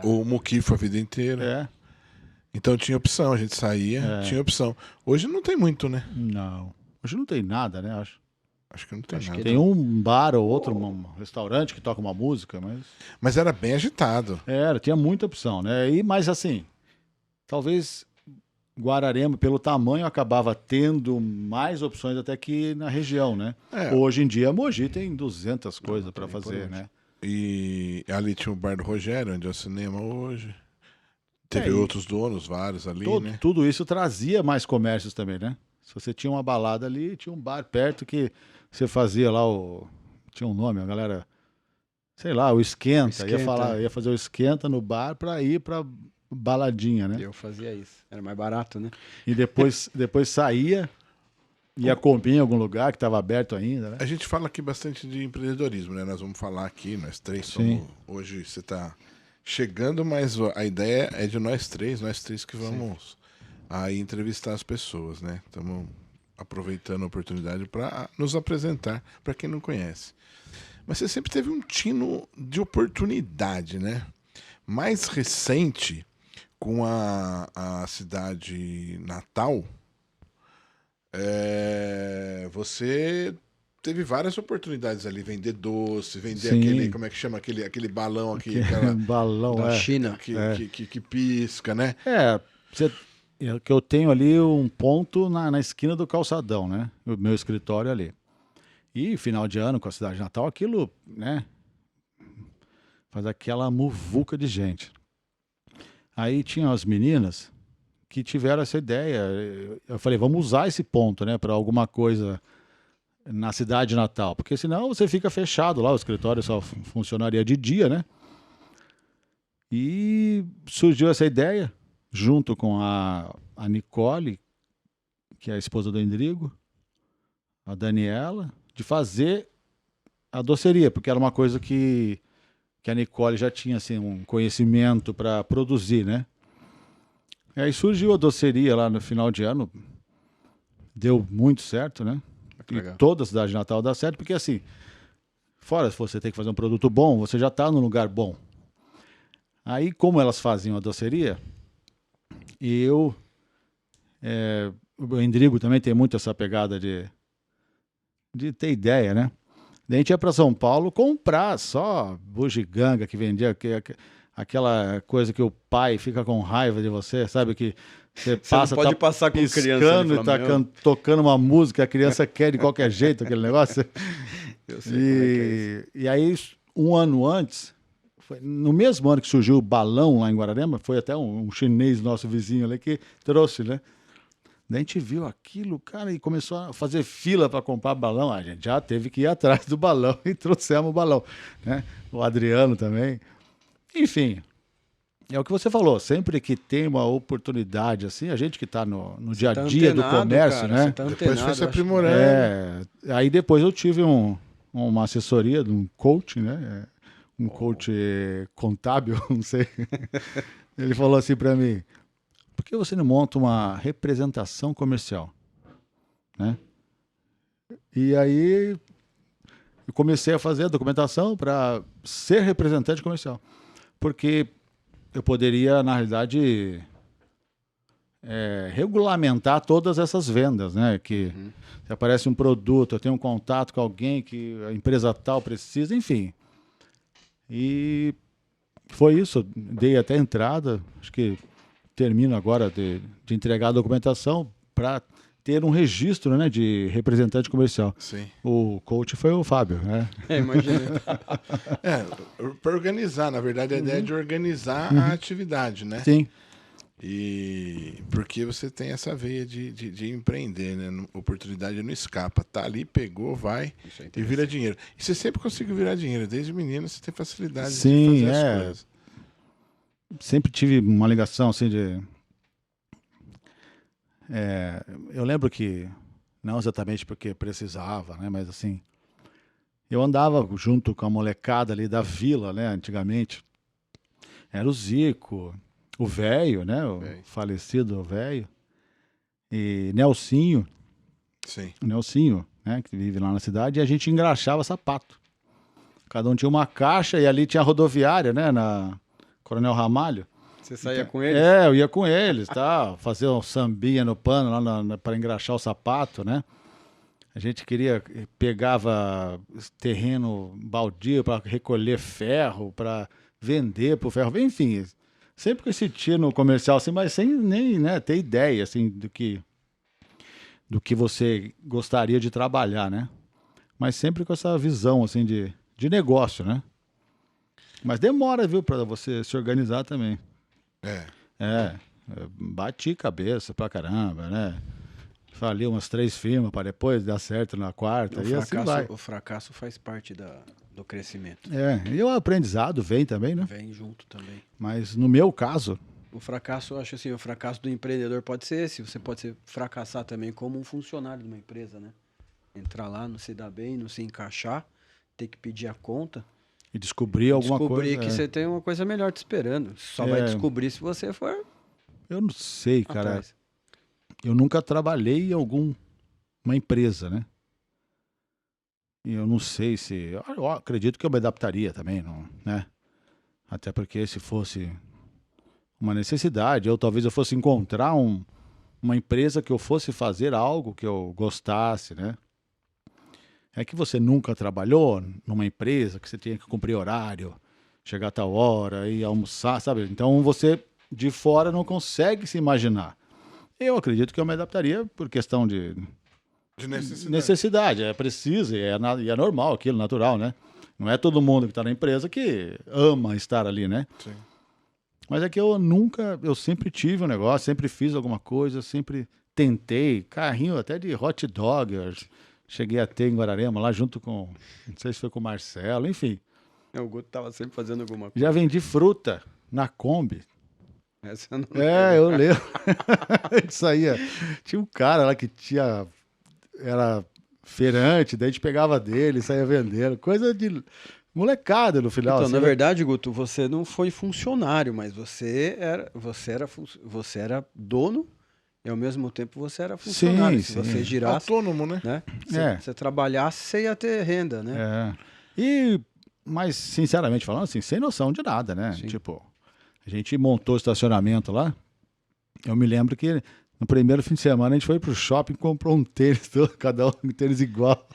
O Muquifo a vida inteira. Então tinha opção, a gente saía, tinha opção. Hoje não tem muito, né? Não. Hoje não tem nada, né? Acho que não tem nada. Tem um bar ou outro, um restaurante que toca uma música, mas... Mas era bem agitado. Tinha muita opção, né? Mas assim, talvez Guararema, pelo tamanho, acabava tendo mais opções até que na região, né? Hoje em dia, Mogi tem 200 coisas para fazer, né? E ali tinha o bar do Rogério, onde é o cinema hoje. Teve outros donos, vários ali, né? Tudo isso trazia mais comércios também, né? Se você tinha uma balada ali, tinha um bar perto que você fazia lá tinha um nome, a galera... Sei lá, o esquenta. Ia fazer o esquenta no bar pra ir pra baladinha, né? Eu fazia isso. Era mais barato, né? E depois saía, ia comer em algum lugar que estava aberto ainda, né? A gente fala aqui bastante de empreendedorismo, né? Nós vamos falar aqui, nós três somos... Hoje você está chegando, mas a ideia é de nós três que vamos aí entrevistar as pessoas, né? Estamos aproveitando a oportunidade para nos apresentar para quem não conhece. Mas você sempre teve um tino de oportunidade, né? Mais recente, com a cidade natal, você teve várias oportunidades ali, vender doce, vender aquele, como é que chama, aquele balão aqui, balão da China, que pisca, né? Que eu tenho ali um ponto na esquina do calçadão, né? O meu escritório ali. E final de ano com a cidade natal, aquilo, né? Faz aquela muvuca de gente. Aí tinha as meninas que tiveram essa ideia. Eu falei, vamos usar esse ponto, né? Para alguma coisa na cidade natal. Porque senão você fica fechado lá, o escritório só funcionaria de dia, né? E surgiu essa ideia, junto com a Nicole, que é a esposa do Endrigo, a Daniela, de fazer a doceria, porque era uma coisa que a Nicole já tinha assim, um conhecimento para produzir, né? E aí surgiu a doceria lá no final de ano, deu muito certo, né? E toda a cidade de Natal dá certo, porque assim, fora se você tem que fazer um produto bom, você já está num lugar bom. Aí, como elas faziam a doceria, o Endrigo também tem muito essa pegada de ter ideia, né? Daí a gente ia para São Paulo comprar só bugiganga que vendia aquela coisa que o pai fica com raiva de você, sabe? Que você passa, não pode passar com criança e tá tocando uma música, a criança quer de qualquer jeito aquele negócio. Eu sei como é que é isso. E aí, um ano antes, no mesmo ano que surgiu o balão lá em Guararema, foi até um chinês nosso vizinho ali que trouxe, né? Daí a gente viu aquilo, cara, e começou a fazer fila para comprar balão. A gente já teve que ir atrás do balão e trouxemos o balão, né? O Adriano também. Enfim, é o que você falou. Sempre que tem uma oportunidade assim, a gente que está no dia a dia do comércio, cara, né? Depois foi se aprimorando. Aí depois eu tive uma assessoria de um coach, né? Um coach contábil, não sei. Ele falou assim para mim: por que você não monta uma representação comercial? Né? E aí eu comecei a fazer a documentação para ser representante comercial. Porque eu poderia, na realidade, regulamentar todas essas vendas, né? Que se aparece um produto, eu tenho um contato com alguém que a empresa tal precisa, enfim. E foi isso, dei até entrada, acho que termino agora de entregar a documentação para ter um registro, né, de representante comercial. Sim. O coach foi o Fábio, né? Imagina. Para organizar, na verdade, a ideia é de organizar a atividade, né? Sim. E porque você tem essa veia de empreender, né? Oportunidade não escapa. Tá ali, pegou, vai e vira dinheiro. E você sempre conseguiu virar dinheiro. Desde menino você tem facilidade de fazer as coisas. Sempre tive uma ligação assim de... eu lembro que, não exatamente porque precisava, né? Mas assim, eu andava junto com a molecada ali da vila, né? Antigamente. Era o Zico, o Velho, né? O falecido Velho. E Nelsinho. Sim. O Nelsinho, né? Que vive lá na cidade. E a gente engraxava sapato. Cada um tinha uma caixa e ali tinha a rodoviária, né? Na Coronel Ramalho. Você saía com eles? Eu ia com eles, tá? Fazer um sambinha no pano lá para engraxar o sapato, né? A gente pegava terreno baldio para recolher ferro, para vender pro ferro, enfim, sempre com esse tino comercial assim, mas sem nem, né, ter ideia assim do que você gostaria de trabalhar, né? Mas sempre com essa visão assim de negócio, né? Mas demora, viu, para você se organizar também. Bati cabeça pra caramba, né? Faliu umas 3 firmas para depois dar certo na quarta. O fracasso faz parte do crescimento. E o aprendizado vem também, né? Vem junto também. Mas no meu caso... O fracasso, eu acho assim, o fracasso do empreendedor pode ser esse. Você pode fracassar também como um funcionário de uma empresa, né? Entrar lá, não se dar bem, não se encaixar, ter que pedir a conta. E descobrir alguma coisa. Descobrir que você tem uma coisa melhor te esperando. Só vai descobrir se você for... Eu não sei, cara. Atrás. Eu nunca trabalhei em alguma empresa, né? E eu não sei se... Eu acredito que eu me adaptaria também, não, né? Até porque se fosse uma necessidade, talvez eu fosse encontrar uma empresa que eu fosse fazer algo que eu gostasse, né? É que você nunca trabalhou numa empresa que você tinha que cumprir horário, chegar a tal hora e almoçar, sabe? Então você de fora não consegue se imaginar. Eu acredito que eu me adaptaria por questão de necessidade. É preciso e é normal aquilo, natural, né? Não é todo mundo que está na empresa que ama estar ali, né? Sim. Mas é que eu sempre tive um negócio, sempre fiz alguma coisa, sempre tentei, carrinho até de hot dog, cheguei a ter em Guararema, lá junto com, não sei se foi com o Marcelo, enfim. O Guto tava sempre fazendo alguma coisa. Já vendi fruta na Kombi. Essa eu não eu lembro. Isso aí, tinha um cara lá que era feirante, daí a gente pegava dele, saía vendendo, coisa de molecada no final. Então, assim, na verdade, Guto, você não foi funcionário, mas você era dono e ao mesmo tempo você era funcionário. Sim, Se você girasse... Autônomo, né? Se você trabalhasse, você ia ter renda, né? Mas, sinceramente falando, assim, sem noção de nada, né? Sim. Tipo, a gente montou o estacionamento lá. Eu me lembro que no primeiro fim de semana a gente foi pro shopping e comprou um tênis, cada um tênis igual.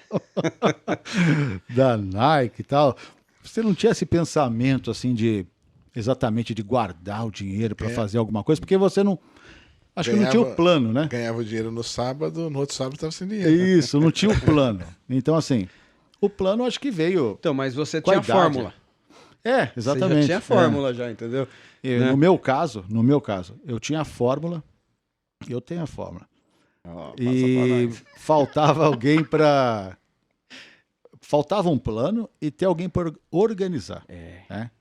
Da Nike e tal. Você não tinha esse pensamento, assim, exatamente de guardar o dinheiro para fazer alguma coisa, porque você não... Acho que não tinha o plano, né? Ganhava o dinheiro no sábado, no outro sábado estava sem dinheiro. Isso, não tinha o plano. Então, assim, o plano acho que veio... Então, mas você tinha a fórmula. Exatamente. Você já tinha a fórmula já, entendeu? Né? No meu caso, eu tinha a fórmula, eu tenho a fórmula. E faltava alguém para... Faltava um plano e ter alguém para organizar. Né?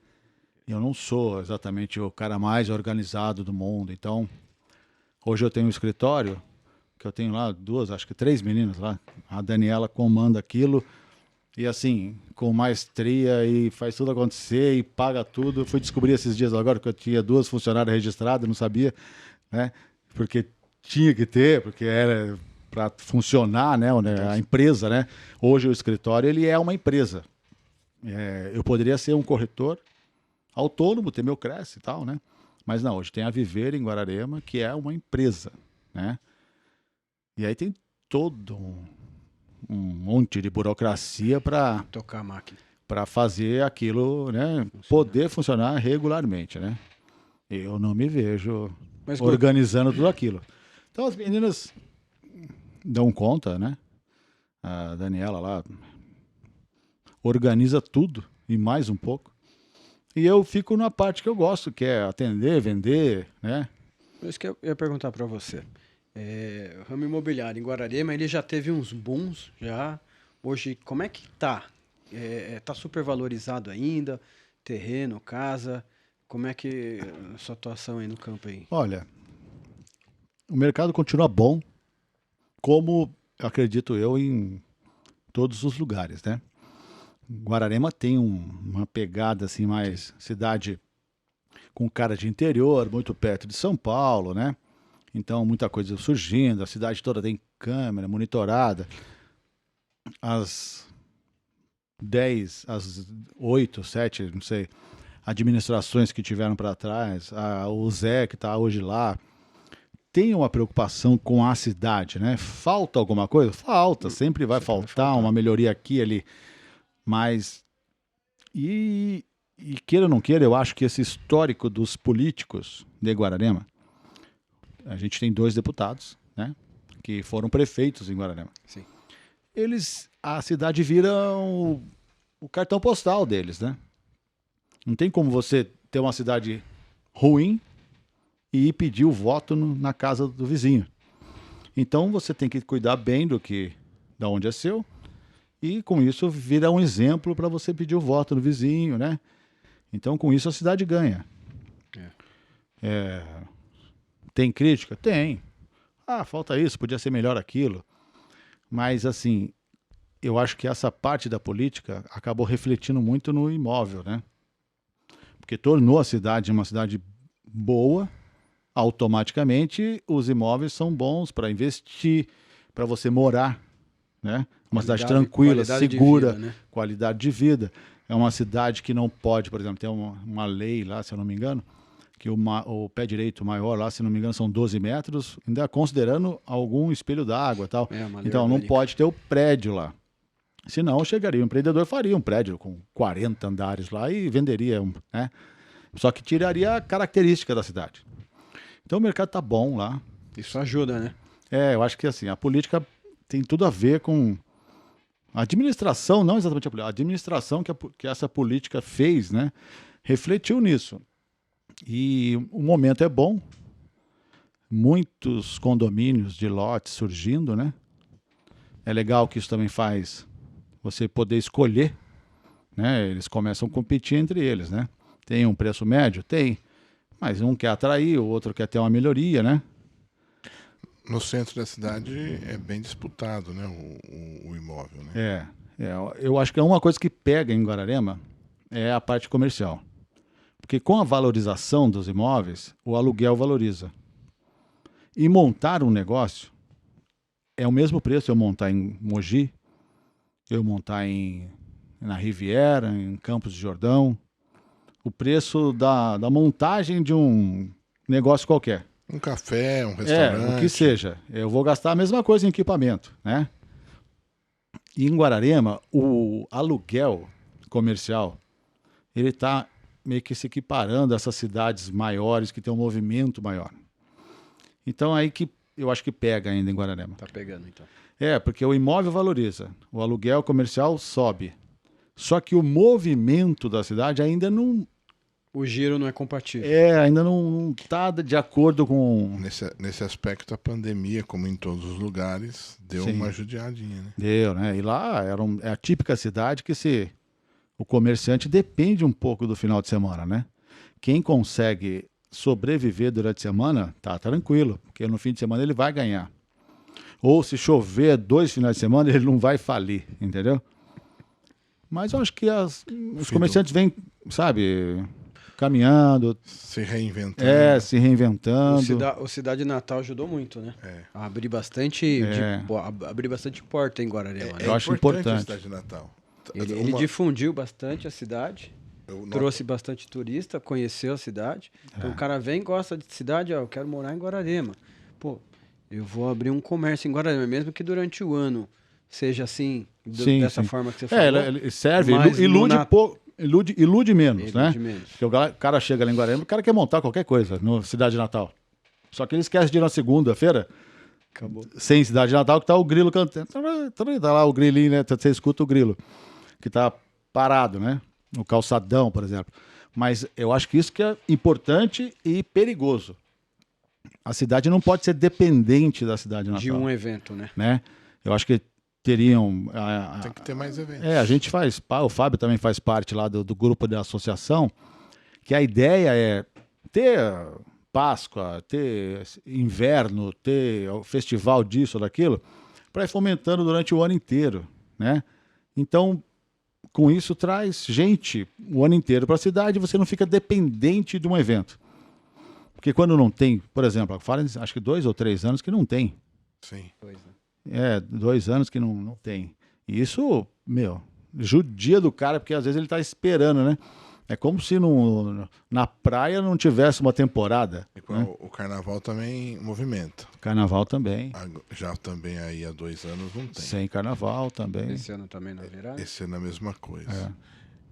Eu não sou exatamente o cara mais organizado do mundo, então... Hoje eu tenho um escritório, que eu tenho lá acho que 3 meninas lá. A Daniela comanda aquilo, e assim, com maestria, e faz tudo acontecer, e paga tudo. Fui descobrir esses dias agora que eu tinha 2 funcionárias registradas, não sabia, né? Porque tinha que ter, porque era para funcionar, né? A empresa, né? Hoje o escritório, ele é uma empresa. Eu poderia ser um corretor autônomo, ter meu Cresce e tal, né? Mas não, hoje tem a Viver em Guararema, que é uma empresa, né? E aí tem todo um monte de burocracia para tocar a máquina, para fazer aquilo, né? Poder funcionar regularmente, né? Eu não me vejo organizando tudo aquilo. Então as meninas dão conta, né? A Daniela lá organiza tudo e mais um pouco. E eu fico na parte que eu gosto, que é atender, vender, né? Isso que eu ia perguntar para você. O ramo imobiliário em Guararema, ele já teve uns booms, já. Hoje, como é que tá? Tá super valorizado ainda? Terreno, casa? Como é que a sua atuação aí no campo aí? Olha, o mercado continua bom, como acredito eu em todos os lugares, né? Guararema tem uma pegada assim mais cidade com cara de interior, muito perto de São Paulo, né? Então muita coisa surgindo, a cidade toda tem câmera monitorada. Às 8, 7, não sei, administrações que tiveram para trás, o Zé que está hoje lá, tem uma preocupação com a cidade, né? Falta alguma coisa? Falta, sempre vai faltar uma melhoria aqui e ali. Mas, e queira ou não queira, eu acho que esse histórico dos políticos de Guararema, a gente tem 2 deputados, né, que foram prefeitos em Guararema. Sim. A cidade vira o cartão postal deles, né? Não tem como você ter uma cidade ruim e ir pedir o voto na casa do vizinho. Então você tem que cuidar bem da onde é seu, e com isso vira um exemplo para você pedir o voto no vizinho, né? Então com isso a cidade ganha. Tem crítica? Tem. Falta isso, podia ser melhor aquilo. Mas assim, eu acho que essa parte da política acabou refletindo muito no imóvel, né? Porque tornou a cidade uma cidade boa, automaticamente os imóveis são bons para investir, para você morar, né? Uma cidade tranquila, segura, vida, né? Qualidade de vida. É uma cidade que não pode, por exemplo, tem uma lei lá, se eu não me engano, que o pé direito maior lá, se não me engano, são 12 metros, ainda considerando algum espelho d'água e tal. Então não pode ter o prédio lá. Senão chegaria, o empreendedor faria um prédio com 40 andares lá e venderia, né? Só que tiraria a característica da cidade. Então o mercado tá bom lá. Isso ajuda, né? Eu acho que assim, a política tem tudo a ver com a administração, não exatamente a política, a administração que essa política fez, né? Refletiu nisso. E o momento é bom, muitos condomínios de lotes surgindo, né? É legal que isso também faz você poder escolher, né? Eles começam a competir entre eles, né? Tem um preço médio? Tem, mas um quer atrair, o outro quer ter uma melhoria, né? No centro da cidade é bem disputado, né? O imóvel, né? Eu acho que uma coisa que pega em Guararema é a parte comercial. Porque com a valorização dos imóveis, o aluguel valoriza. E montar um negócio é o mesmo preço eu montar em Mogi, eu montar na Riviera, em Campos de Jordão. O preço da montagem de um negócio qualquer. Um café, um restaurante. O que seja. Eu vou gastar a mesma coisa em equipamento, né? E em Guararema, o aluguel comercial, ele está meio que se equiparando a essas cidades maiores que tem um movimento maior. Então aí que eu acho que pega ainda em Guararema. Tá pegando, então. Porque o imóvel valoriza, o aluguel comercial sobe. Só que o movimento da cidade ainda não... O giro não é compatível. Ainda não está de acordo com... Nesse aspecto, a pandemia, como em todos os lugares, deu uma judiadinha, né? Deu, né? E lá é a típica cidade que o comerciante depende um pouco do final de semana, né? Quem consegue sobreviver durante a semana, tá tranquilo, porque no fim de semana ele vai ganhar. Ou se chover 2 finais de semana, ele não vai falir, entendeu? Mas eu acho que os comerciantes vêm, sabe, caminhando. Se reinventando. Se reinventando. O Cidade Natal ajudou muito, né? A abrir bastante, abrir bastante porta em Guararema. Eu acho importante. A Cidade Natal. Ele difundiu bastante a cidade, trouxe bastante turista, conheceu a cidade. Então o cara vem, gosta de cidade, eu quero morar em Guararema. Pô, eu vou abrir um comércio em Guararema, mesmo que durante o ano seja assim, dessa forma que você falou. Ele serve, ilude menos, né? Porque o cara chega lá em Guararema, o cara quer montar qualquer coisa no Cidade Natal. Só que ele esquece de ir na segunda-feira, acabou. Sem Cidade Natal, que tá o grilo cantando. Tá lá o grilinho, né? Você escuta o grilo, que tá parado, né? No calçadão, por exemplo. Mas eu acho que isso que é importante e perigoso. A cidade não pode ser dependente da Cidade Natal. De um evento, né? Eu acho que teriam... Tem que ter mais eventos. A gente faz... O Fábio também faz parte lá do grupo da associação, que a ideia é ter Páscoa, ter inverno, ter o festival disso ou daquilo, para ir fomentando durante o ano inteiro, né? Então, com isso, traz gente o ano inteiro para a cidade e você não fica dependente de um evento. Porque quando não tem, por exemplo, acho que 2 ou 3 anos que não tem. Sim. 2 anos que não tem. E isso, judia do cara, porque às vezes ele está esperando, né? É como se na praia não tivesse uma temporada. Né? O carnaval também movimenta. Carnaval também. Já também aí há 2 anos não tem. Sem carnaval também. Esse ano também não virá? Esse ano é a mesma coisa.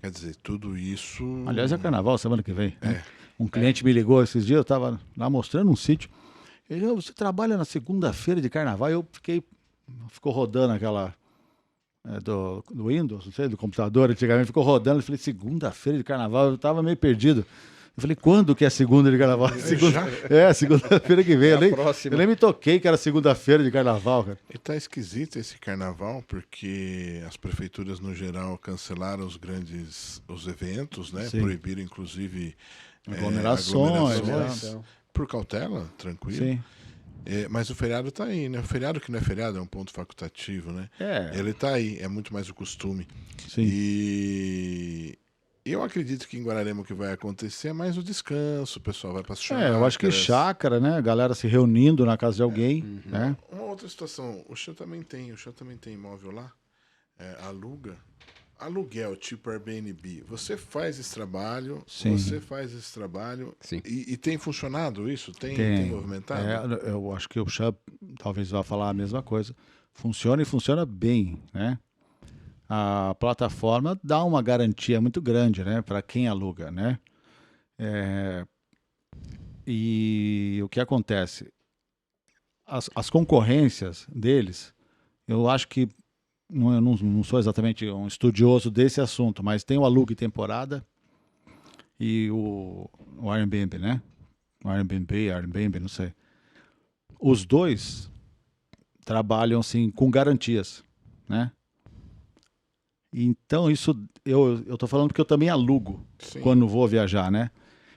Quer dizer, tudo isso... Aliás, é carnaval semana que vem. Né? Um cliente me ligou esses dias, eu estava lá mostrando um sítio. Ele falou, você trabalha na segunda-feira de carnaval? Eu ficou rodando aquela... do Windows, não sei, do computador, antigamente ficou rodando. Eu falei, segunda-feira de carnaval, eu estava meio perdido. Eu falei, quando que é segunda de carnaval? Segunda-feira que vem. Eu nem me toquei que era segunda-feira de carnaval, cara. E tá esquisito esse carnaval, porque as prefeituras, no geral, cancelaram os eventos, né? Sim. Proibiram, inclusive, aglomerações. Por cautela, tranquilo. Sim. Mas o feriado tá aí, né? O feriado que não é feriado, é um ponto facultativo, né? Ele tá aí, é muito mais o costume. Sim. E eu acredito que em Guararema o que vai acontecer é mais o descanso, o pessoal vai para as chácaras. Eu acho que chácara, né? A galera se reunindo na casa de alguém, né? Uma outra situação, o Chão também tem imóvel lá, aluguel, tipo Airbnb. Você faz esse trabalho, Sim. Sim. E tem funcionado isso? Tem movimentado? Eu acho que o Chão talvez vá falar a mesma coisa. Funciona e funciona bem, né? A plataforma dá uma garantia muito grande, né, para quem aluga, né? E o que acontece? As concorrências deles, eu acho que eu não sou exatamente um estudioso desse assunto, mas tem o alugue temporada e o Airbnb, né? O Airbnb, não sei. Os dois trabalham assim com garantias, né? Então, isso eu tô falando porque eu também alugo. Sim. Quando vou viajar, né?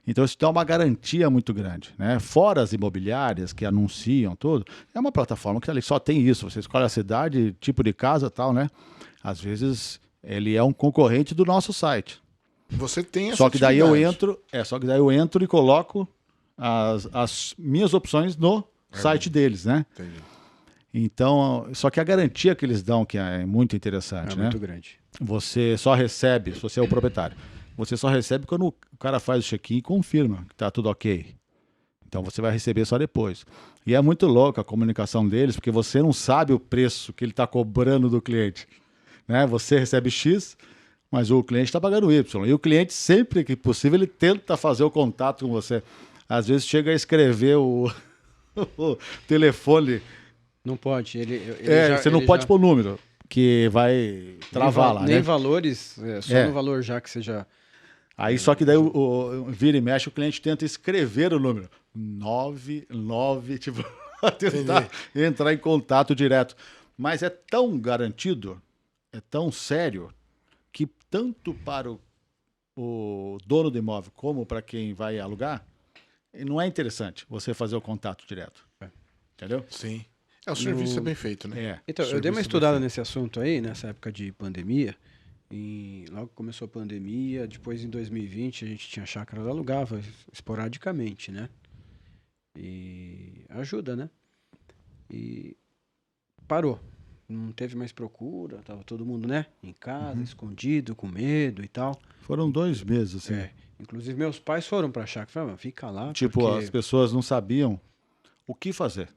Então, isso dá uma garantia muito grande, né? Fora as imobiliárias que anunciam tudo, é uma plataforma que ali só tem isso. Você escolhe a cidade, tipo de casa e tal, né? Às vezes, ele é um concorrente do nosso site. Você tem essa Só que daí eu entro e coloco as minhas opções no site deles, né? Entendi. Então, só que a garantia que eles dão, que é muito interessante, né? É muito grande. Você só recebe, se você é o proprietário, você só recebe quando o cara faz o check-in e confirma que tá tudo ok. Então você vai receber só depois. E é muito louco a comunicação deles, porque você não sabe o preço que ele está cobrando do cliente, né? Você recebe X, mas o cliente está pagando Y. E o cliente, sempre que possível, ele tenta fazer o contato com você. Às vezes chega a escrever o telefone. Não pode. Você não pode pôr o número, que vai travar lá, né? Nem valores, só no valor já que seja... Aí só que daí vira e mexe, o cliente tenta escrever o número. 99, tipo, tentar entrar em contato direto. Mas é tão garantido, é tão sério, que tanto para o dono do imóvel como para quem vai alugar, não é interessante você fazer o contato direto. Entendeu? Sim. O serviço é bem feito, né? Então, eu dei uma estudada nesse assunto aí, nessa época de pandemia. Logo que começou a pandemia, depois em 2020 a gente tinha chácara, alugava esporadicamente, né? E ajuda, né? E parou. Não teve mais procura, tava todo mundo, né? Em casa, escondido, com medo e tal. Foram 2 meses, assim. Inclusive, meus pais foram pra chácara. Falaram, fica lá. Tipo, porque... as pessoas não sabiam o que fazer.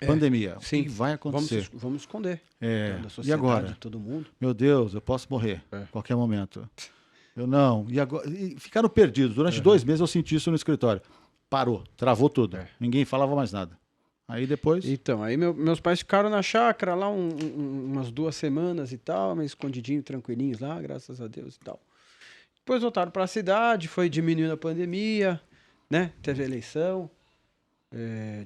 Pandemia. Sim. O que vai acontecer? Vamos esconder. Da sociedade, e agora? de todo mundo. Meu Deus, eu posso morrer a qualquer momento. Eu não. E agora? E ficaram perdidos. Durante 2 meses eu senti isso no escritório. Parou, travou tudo. Ninguém falava mais nada. Aí depois... Então, aí meus pais ficaram na chácara lá umas 2 semanas e tal, mas escondidinho, tranquilinhos lá, graças a Deus e tal. Depois voltaram para a cidade, foi diminuindo a pandemia, né? Teve a eleição.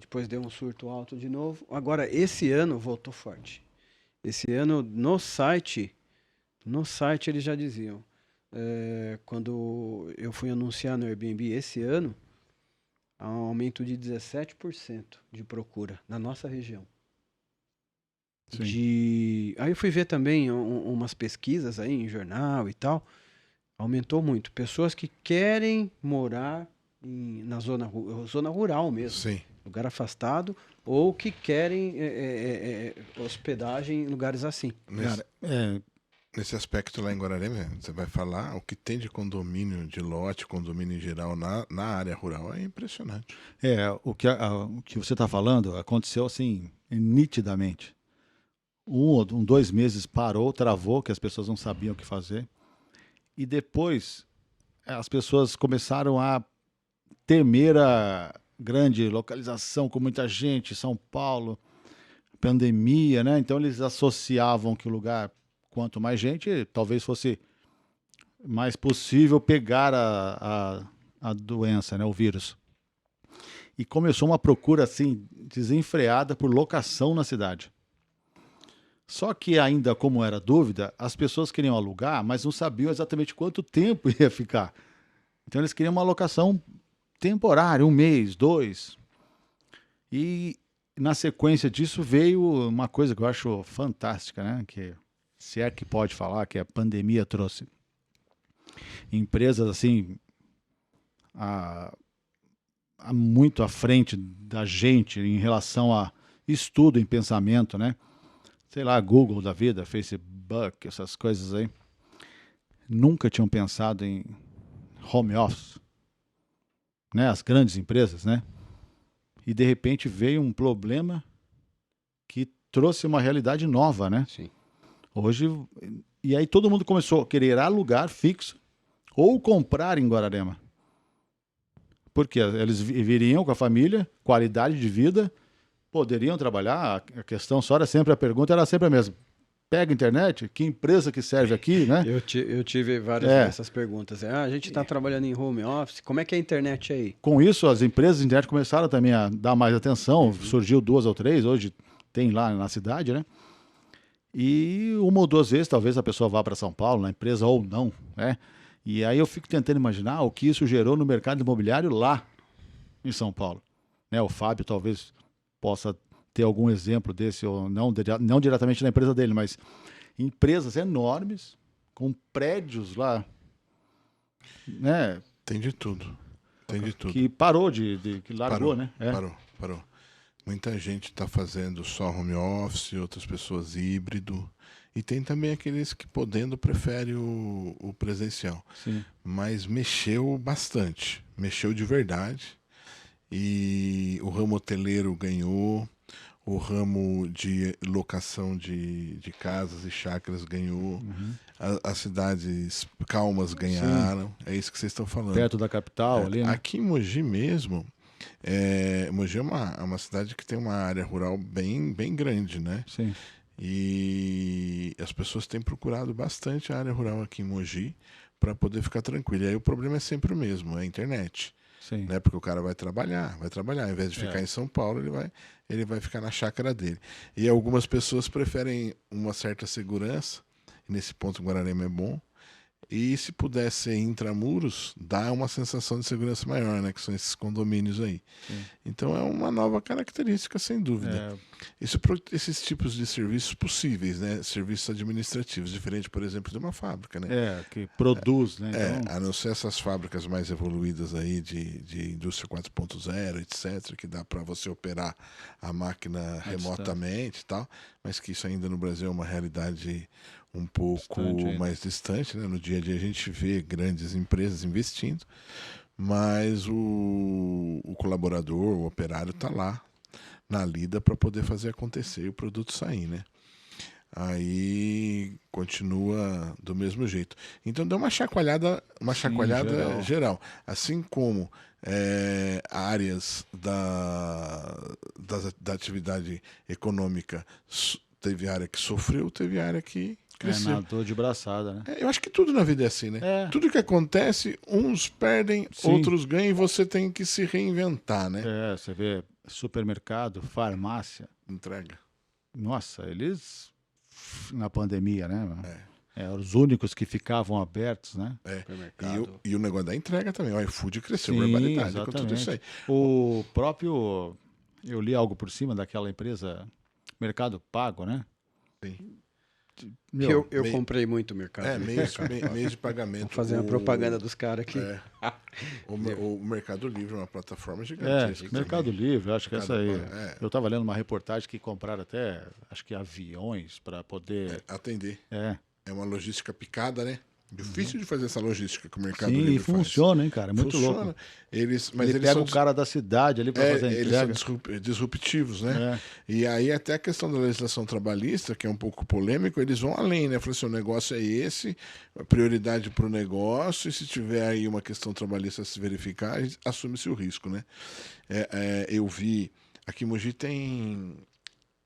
Depois deu um surto alto de novo. Agora, esse ano voltou forte. Esse ano, no site eles já diziam. Quando eu fui anunciar no Airbnb esse ano, há um aumento de 17% de procura na nossa região. Aí eu fui ver também umas pesquisas aí em jornal e tal. Aumentou muito. Pessoas que querem morar na zona rural mesmo. Sim. Lugar afastado, ou que querem hospedagem em lugares assim. Nesse aspecto lá em Guararema, você vai falar, o que tem de condomínio, de lote, condomínio em geral na área rural é impressionante. O que você está falando aconteceu assim, nitidamente. 2 meses parou, travou, que as pessoas não sabiam o que fazer. E depois as pessoas começaram a temer a grande localização com muita gente, São Paulo, pandemia, né? Então eles associavam que o lugar, quanto mais gente, talvez fosse mais possível pegar a a doença, né, o vírus. E começou uma procura assim desenfreada por locação na cidade. Só que ainda como era dúvida, as pessoas queriam alugar, mas não sabiam exatamente quanto tempo ia ficar. Então eles queriam uma locação temporária, 1 mês, 2. E na sequência disso veio uma coisa que eu acho fantástica, né? Que se é que pode falar, que a pandemia trouxe. Empresas assim, muito à frente da gente em relação a estudo em pensamento, né? Sei lá, Google da vida, Facebook, essas coisas aí. Nunca tinham pensado em home office, né? As grandes empresas, né? E de repente veio um problema que trouxe uma realidade nova, né? Sim. Hoje, e aí todo mundo começou a querer alugar fixo ou comprar em Guararema. Porque eles viriam com a família, qualidade de vida, poderiam trabalhar. A questão só era sempre, a pergunta era sempre a mesma. Pega a internet, que empresa que serve aqui, né? Eu tive várias dessas perguntas. A gente está trabalhando em home office, como é que é a internet aí? Com isso, as empresas de internet começaram também a dar mais atenção, surgiu 2 ou 3, hoje tem lá na cidade, né? E 1 ou 2 vezes, talvez a pessoa vá para São Paulo, na empresa ou não, né? E aí eu fico tentando imaginar o que isso gerou no mercado imobiliário lá em São Paulo, né? O Fábio talvez possa ter algum exemplo desse, ou não diretamente na empresa dele, mas empresas enormes, com prédios lá, né? Tem de tudo. Tem de tudo. Que parou que largou, né? Parou. Muita gente está fazendo só home office, outras pessoas híbrido. E tem também aqueles que, podendo, preferem o presencial. Sim. Mas mexeu bastante. Mexeu de verdade. E o ramo hoteleiro ganhou. O ramo de locação de casas e chácaras ganhou. Uhum. As cidades calmas ganharam. Sim. É isso que vocês estão falando. Perto da capital ali, né? Aqui em Mogi mesmo, Mogi é uma cidade que tem uma área rural bem grande, né? Sim. E as pessoas têm procurado bastante a área rural aqui em Mogi para poder ficar tranquilo. E aí o problema é sempre o mesmo, é a internet. Sim. Né? Porque o cara vai trabalhar. Ao invés de ficar em São Paulo, ele vai ficar na chácara dele. E algumas pessoas preferem uma certa segurança, e nesse ponto o Guararema é bom. E se puder ser intramuros, dá uma sensação de segurança maior, né? Que são esses condomínios aí. Sim. Então é uma nova característica, sem dúvida. Isso para esses tipos de serviços possíveis, né? Serviços administrativos, diferente, por exemplo, de uma fábrica, né? Que produz, né? Então... a não ser essas fábricas mais evoluídas aí de indústria 4.0, etc., que dá para você operar a máquina remotamente e tal, mas que isso ainda no Brasil é uma realidade um pouco mais distante, né? No dia a dia a gente vê grandes empresas investindo, mas o colaborador, o operário está lá na lida para poder fazer acontecer e o produto sair, né? Aí continua do mesmo jeito. Então deu uma chacoalhada geral. Assim como áreas da atividade econômica, teve área que sofreu, teve área que cresceu. Nadou de braçada, né? Eu acho que tudo na vida é assim, né? Tudo que acontece, uns perdem, outros ganham, e você tem que se reinventar, né? Você vê supermercado, farmácia. Entrega. Nossa, eles na pandemia, né? Os únicos que ficavam abertos, né? E o negócio da entrega também. O iFood cresceu, barbaridade com tudo isso aí. O próprio... Eu li algo por cima daquela empresa Mercado Pago, né? Sim. Eu comprei muito Mercado. Mês de pagamento. Vou fazer uma propaganda dos caras aqui. O Mercado Livre é uma plataforma gigantesca. Mercado Livre, acho que essa aí. Eu estava lendo uma reportagem que compraram até, acho que aviões para poder atender. É uma logística picada, né? Difícil de fazer essa logística que o Mercado Sim, Livre funciona, hein, cara? É muito louco. Eles pegam o cara da cidade ali para fazer a entrega. Eles são disruptivos, né? E aí até a questão da legislação trabalhista, que é um pouco polêmico, eles vão além, né? Falam assim, o negócio é esse, prioridade para o negócio, e se tiver aí uma questão trabalhista a se verificar, assume-se o risco, né? Eu vi, aqui em Mogi tem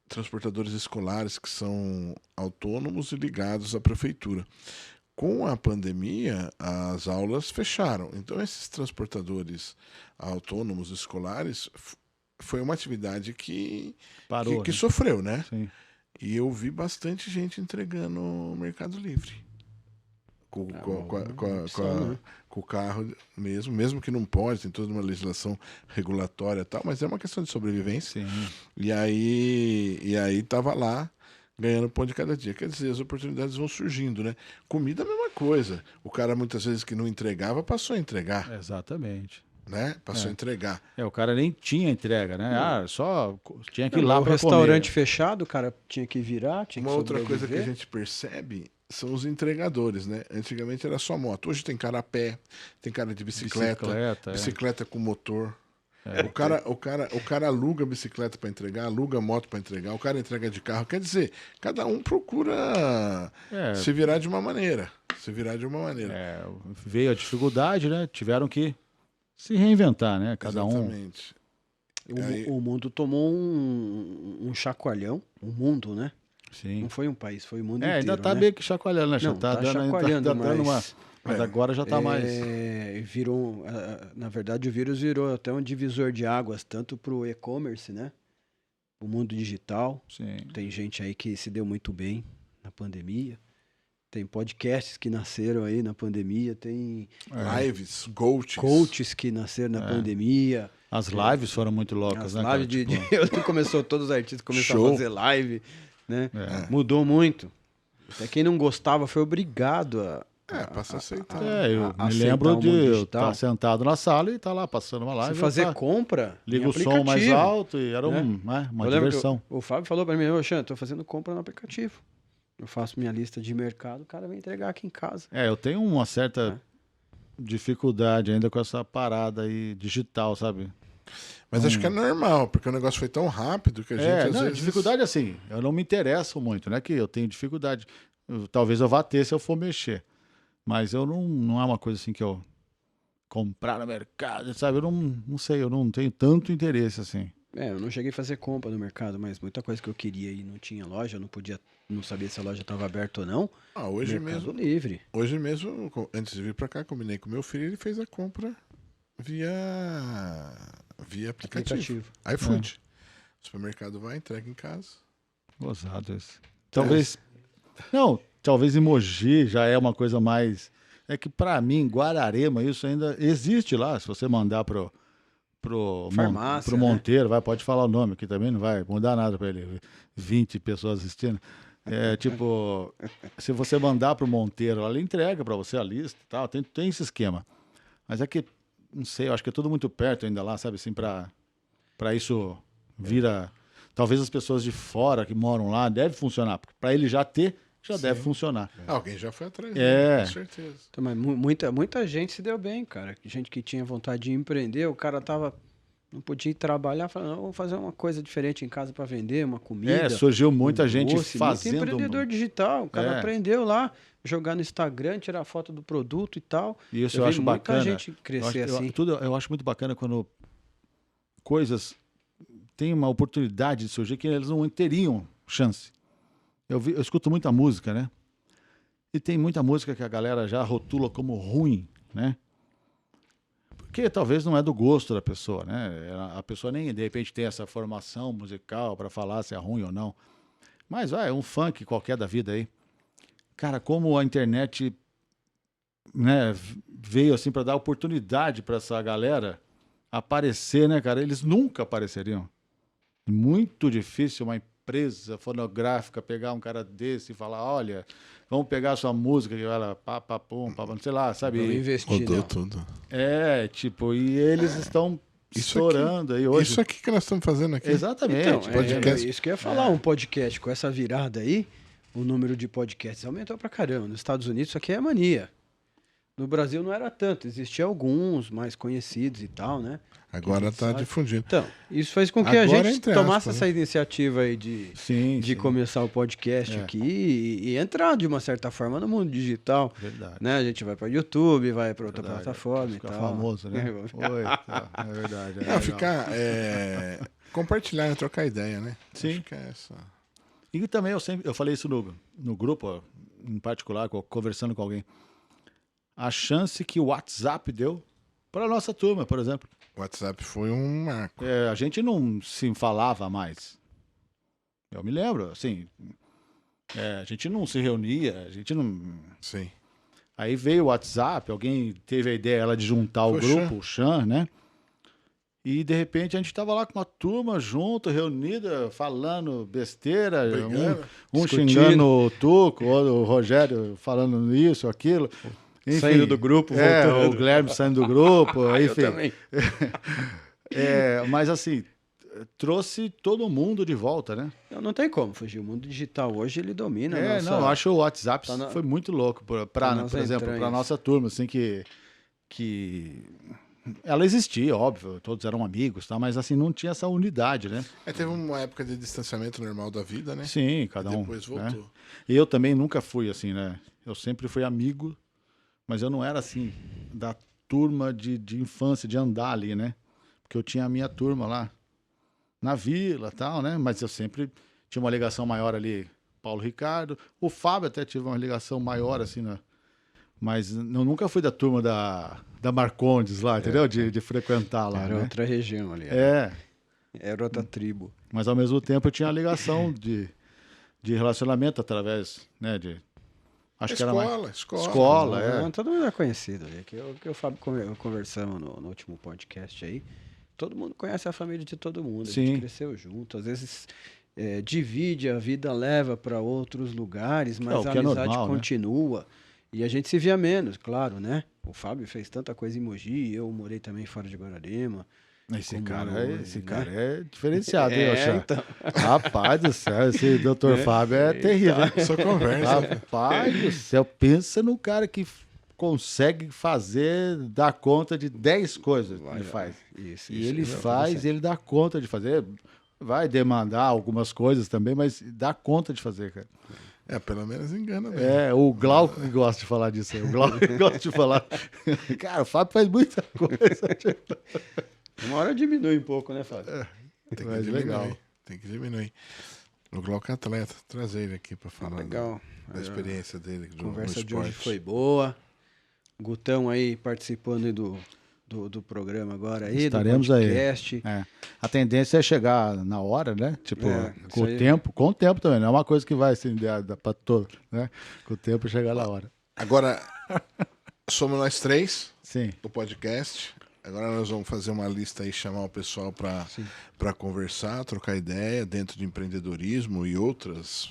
transportadores escolares que são autônomos e ligados à prefeitura. Com a pandemia, as aulas fecharam. Então, esses transportadores autônomos escolares foi uma atividade que Parou, que né? sofreu, né? Sim. E eu vi bastante gente entregando no Mercado Livre. Com o carro mesmo que não pode, tem toda uma legislação regulatória e tal, mas é uma questão de sobrevivência. Sim. E aí tava lá ganhando pão de cada dia. Quer dizer, as oportunidades vão surgindo, né? Comida é a mesma coisa. O cara, muitas vezes, que não entregava, passou a entregar. Exatamente. Né? Passou a entregar. O cara nem tinha entrega, né? Só tinha que ir lá para comer. O restaurante fechado, o cara tinha que virar, tinha Uma que outra coisa que a sobreviver. gente percebe são os entregadores, né? Antigamente era só moto. Hoje tem cara a pé, tem cara de bicicleta com motor. O cara aluga bicicleta para entregar, aluga moto para entregar, o cara entrega de carro. Quer dizer, cada um procura se virar de uma maneira. Veio a dificuldade, né? Tiveram que se reinventar, né? Cada Exatamente. O mundo tomou um chacoalhão, o mundo, né? Sim. Não foi um país, foi o mundo inteiro. Ainda tá né? meio que chacoalhando, né? Não, tá chacoalhando, mas agora já tá mais. Virou, na verdade, o vírus virou até um divisor de águas, tanto para o e-commerce, né? O mundo digital. Sim. Tem gente aí que se deu muito bem na pandemia. Tem podcasts que nasceram aí na pandemia. Tem lives, coaches que nasceram na pandemia. As lives foram muito loucas, né? As lives começou, todos os artistas começaram a fazer live, né? Mudou muito. Até quem não gostava foi obrigado a passa a aceitar. Eu me lembro de eu estar sentado na sala e estar lá passando uma live. Você fazer compra. Liga o som mais alto e era uma diversão. O Fábio falou para mim: ô, Xan, tô fazendo compra no aplicativo. Eu faço minha lista de mercado, o cara vem entregar aqui em casa. Eu tenho uma certa dificuldade ainda com essa parada aí digital, sabe? Mas acho que é normal, porque o negócio foi tão rápido que a gente às vezes... dificuldade assim, eu não me interesso muito, né? Que eu tenho dificuldade. Talvez eu vá ter se eu for mexer. Mas eu não é uma coisa assim que eu comprar no mercado, sabe? Eu não sei, eu não tenho tanto interesse assim. Eu não cheguei a fazer compra no mercado, mas muita coisa que eu queria e não tinha loja, não sabia se a loja estava aberta ou não. Hoje Mercado mesmo. Livre. Hoje mesmo, antes de vir para cá, combinei com meu filho, ele fez a compra via aplicativo. iFood. O supermercado vai, entrega em casa. Gozado esse. Talvez. Não, talvez em Mogi já é uma coisa mais. É que para mim, Guararema, isso ainda existe lá. Se você mandar pro Farmácia, Monteiro, pode falar o nome aqui também, não vai mudar nada para ele. 20 pessoas assistindo. Tipo, se você mandar pro Monteiro, ele entrega para você a lista e tal. Tem esse esquema. Mas é que, não sei, eu acho que é tudo muito perto ainda lá, sabe? Assim, para isso vir a... Talvez as pessoas de fora que moram lá deve funcionar. Para ele já deve funcionar. Alguém já foi atrás, com certeza. Então, mas muita gente se deu bem, cara. Gente que tinha vontade de empreender, o cara não podia ir trabalhar, falando, vou fazer uma coisa diferente em casa para vender, uma comida. Surgiu muita gente fazendo... Muito empreendedor digital. O cara aprendeu lá, jogar no Instagram, tirar foto do produto e tal. E isso eu acho bacana. Muita gente crescer assim. Eu acho muito bacana quando coisas têm uma oportunidade de surgir que eles não teriam chance. Eu escuto muita música, né? E tem muita música que a galera já rotula como ruim, né? Porque talvez não é do gosto da pessoa, né? A pessoa nem, de repente, tem essa formação musical para falar se é ruim ou não. Mas, é um funk qualquer da vida aí. Cara, como a internet, né, veio assim para dar oportunidade para essa galera aparecer, né, cara? Eles nunca apareceriam. Muito difícil uma empresa fonográfica pegar um cara desse e falar, olha, vamos pegar a sua música que vai pum, sei lá, sabe? Vamos investir. Mudou tudo. Tipo, e eles estão estourando aí hoje. Isso aqui que nós estamos fazendo aqui. Exatamente. Então, isso que eu ia falar, um podcast com essa virada aí, o número de podcasts aumentou pra caramba. Nos Estados Unidos isso aqui é mania. No Brasil não era tanto, existiam alguns mais conhecidos e tal, né? Agora está difundindo. Então, isso fez com que a gente tomasse essa iniciativa aí de começar o podcast aqui e entrar de uma certa forma no mundo digital. Verdade. Né? A gente vai para o YouTube, vai para outra plataforma e tal. Famoso, né? É verdade. Compartilhar, trocar ideia, né? Sim. Acho que é essa. E também eu falei isso no grupo, em particular, conversando com alguém, a chance que o WhatsApp deu para a nossa turma, por exemplo. O WhatsApp foi um marco. A gente não se falava mais. Eu me lembro, assim, a gente não se reunia, a gente não... Sim. Aí veio o WhatsApp, alguém teve a ideia ela de juntar o grupo, o Chan, né? E, de repente, a gente estava lá com uma turma junto, reunida, falando besteira, um xingando o Tuco, o Rogério falando isso, aquilo. Enfim, saindo do grupo, voltando. O Guilherme saindo do grupo, enfim. Eu também. Mas, assim, trouxe todo mundo de volta, né? Não tem como fugir. O mundo digital hoje, ele domina. Eu acho o WhatsApp foi muito louco, por exemplo, para a nossa turma, assim, que ela existia, óbvio, todos eram amigos, tá? Mas assim, não tinha essa unidade, né? Teve uma época de distanciamento normal da vida, né? Sim, cada um. Depois voltou. Né? E eu também nunca fui assim, né? Eu sempre fui amigo, mas eu não era assim, da turma de infância, de andar ali, né? Porque eu tinha a minha turma lá, na vila e tal, né? Mas eu sempre tinha uma ligação maior ali, Paulo Ricardo. O Fábio até tive uma ligação maior, assim, né? Mas eu nunca fui da turma da Marcondes lá, entendeu? De frequentar lá. Era né? outra região ali. Era outra tribo. Mas ao mesmo tempo eu tinha a ligação de relacionamento através, né? Acho que era mais... Escola. Todo mundo é conhecido. Que eu Fábio conversamos no último podcast aí. Todo mundo conhece a família de todo mundo. A gente cresceu junto. Às vezes divide, a vida leva para outros lugares, mas a amizade normal, continua. Né? E a gente se via menos, claro, né? O Fábio fez tanta coisa em Mogi, eu morei também fora de Guararema. Esse cara é diferenciado, hein, Oxá? Então. Rapaz do céu, esse doutor Fábio é terrível. Só conversa. Rapaz do céu, pensa no cara que consegue dar conta de 10 coisas que ele faz. Ele faz, ele dá conta de fazer. Vai demandar algumas coisas também, mas dá conta de fazer, cara. Pelo menos engana bem. O Glauco que gosta de falar disso aí. O Glauco que gosta de falar. Cara, o Fábio faz muita coisa. Uma hora diminui um pouco, né, Fábio? Tem que diminuir. Legal. Tem que diminuir. O Glauco é atleta. Trazer ele aqui para falar da experiência dele. A conversa de hoje foi boa. O Gutão aí participando do programa agora aí. Estaremos do podcast. Aí. A tendência é chegar na hora, né? Tipo, com o tempo também. Não é uma coisa que vai assim, para todo, né? Com o tempo chegar na hora. Agora, somos nós 3. Sim. Do podcast. Agora nós vamos fazer uma lista aí, chamar o pessoal para conversar, trocar ideia dentro de empreendedorismo e outras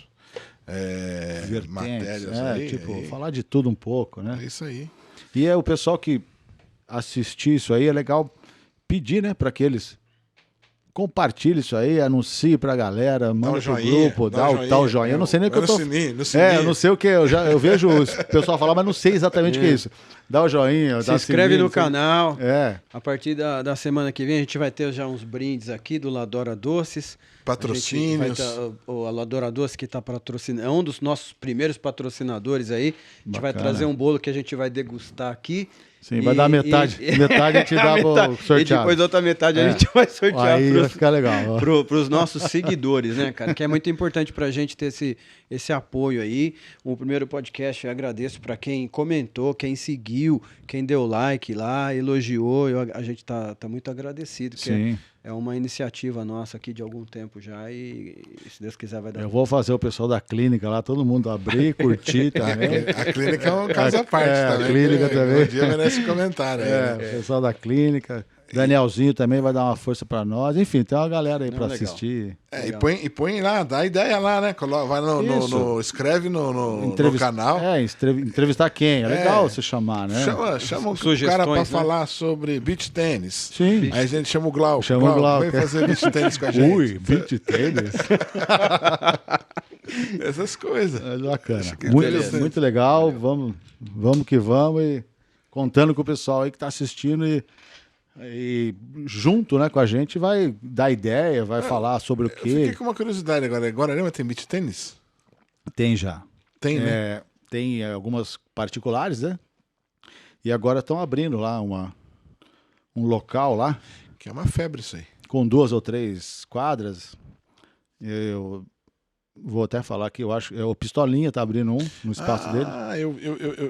matérias aí. Falar de tudo um pouco, né? É isso aí. E o pessoal que assistir isso aí, é legal pedir, né, para que eles compartilhem isso aí, anuncie pra galera, manda pro grupo, dá o tal joinha. Eu não sei nem o que eu tô... No sininho. Eu não sei o que, eu vejo o pessoal falar, mas não sei exatamente o que é isso. Dá o joinha, se inscreve no canal. A partir da semana que vem a gente vai ter já uns brindes aqui do Ladora Doces. Patrocínios. A Ladora Doce que está patrocinando, é um dos nossos primeiros patrocinadores aí. A gente vai trazer um bolo que a gente vai degustar aqui. Sim, vai dar metade. Metade a gente dá pro sorteado. E depois outra metade a gente vai sortear vai ficar legal. Pros nossos seguidores, né, cara? Que é muito importante pra gente ter esse apoio aí. O primeiro podcast eu agradeço pra quem comentou, quem seguiu, quem deu like lá, elogiou. A gente tá muito agradecido. Sim. É uma iniciativa nossa aqui de algum tempo já e se Deus quiser vai dar. Eu vou fazer o pessoal da clínica lá, todo mundo abrir, curtir também. A clínica é um caso à parte também. A clínica também. Um dia merece comentário. O pessoal da clínica. Danielzinho também vai dar uma força pra nós. Enfim, tem uma galera aí pra assistir. E põe lá, dá ideia lá, né? Vai escreve no canal. Entrevistar quem? É legal você chamar, né? Chama o cara pra falar sobre beach tênis. Sim. Aí a gente chama o Glauco. Vem fazer beach tênis com a gente. Ui, beach tênis? Essas coisas. É bacana. Muito legal. Vamos que vamos. E contando com o pessoal aí que tá assistindo e junto, né, com a gente vai dar ideia, vai falar sobre o quê. Eu fiquei com uma curiosidade agora. Guararema tem beach tênis? Tem já. Tem, né? Tem algumas particulares, né? E agora estão abrindo lá um local lá. Que é uma febre isso aí. Com 2 ou 3 quadras. Eu vou até falar que eu acho que o Pistolinha tá abrindo no espaço dele.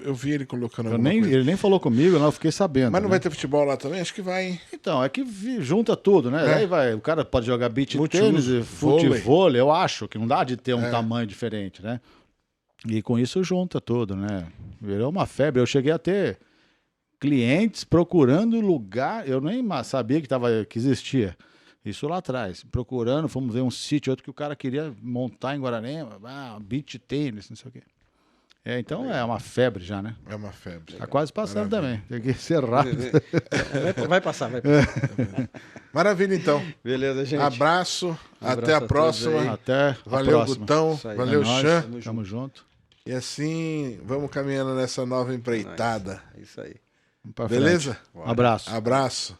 Eu vi ele colocando Ele nem falou comigo, não, eu fiquei sabendo. Mas não vai ter futebol lá também? Acho que vai, hein? Então, é que junta tudo, né? Aí vai, o cara pode jogar beach tênis e futevôlei, eu acho que não dá de ter um tamanho diferente, né? E com isso junta tudo, né? Virou uma febre. Eu cheguei a ter clientes procurando lugar, eu nem sabia que existia. Isso lá atrás. Procurando, fomos ver um sítio, outro que o cara queria montar em Guararema, beach tênis, não sei o quê. Então é uma febre já, né? É uma febre. Tá quase passando também. Tem que ser rápido. Vai passar. Maravilha, então. Beleza, gente. Abraço. Até a próxima. Valeu, Gutão. Valeu, Chan. Tamo junto. E assim, vamos caminhando nessa nova empreitada. Isso aí. Beleza? Um abraço. Abraço.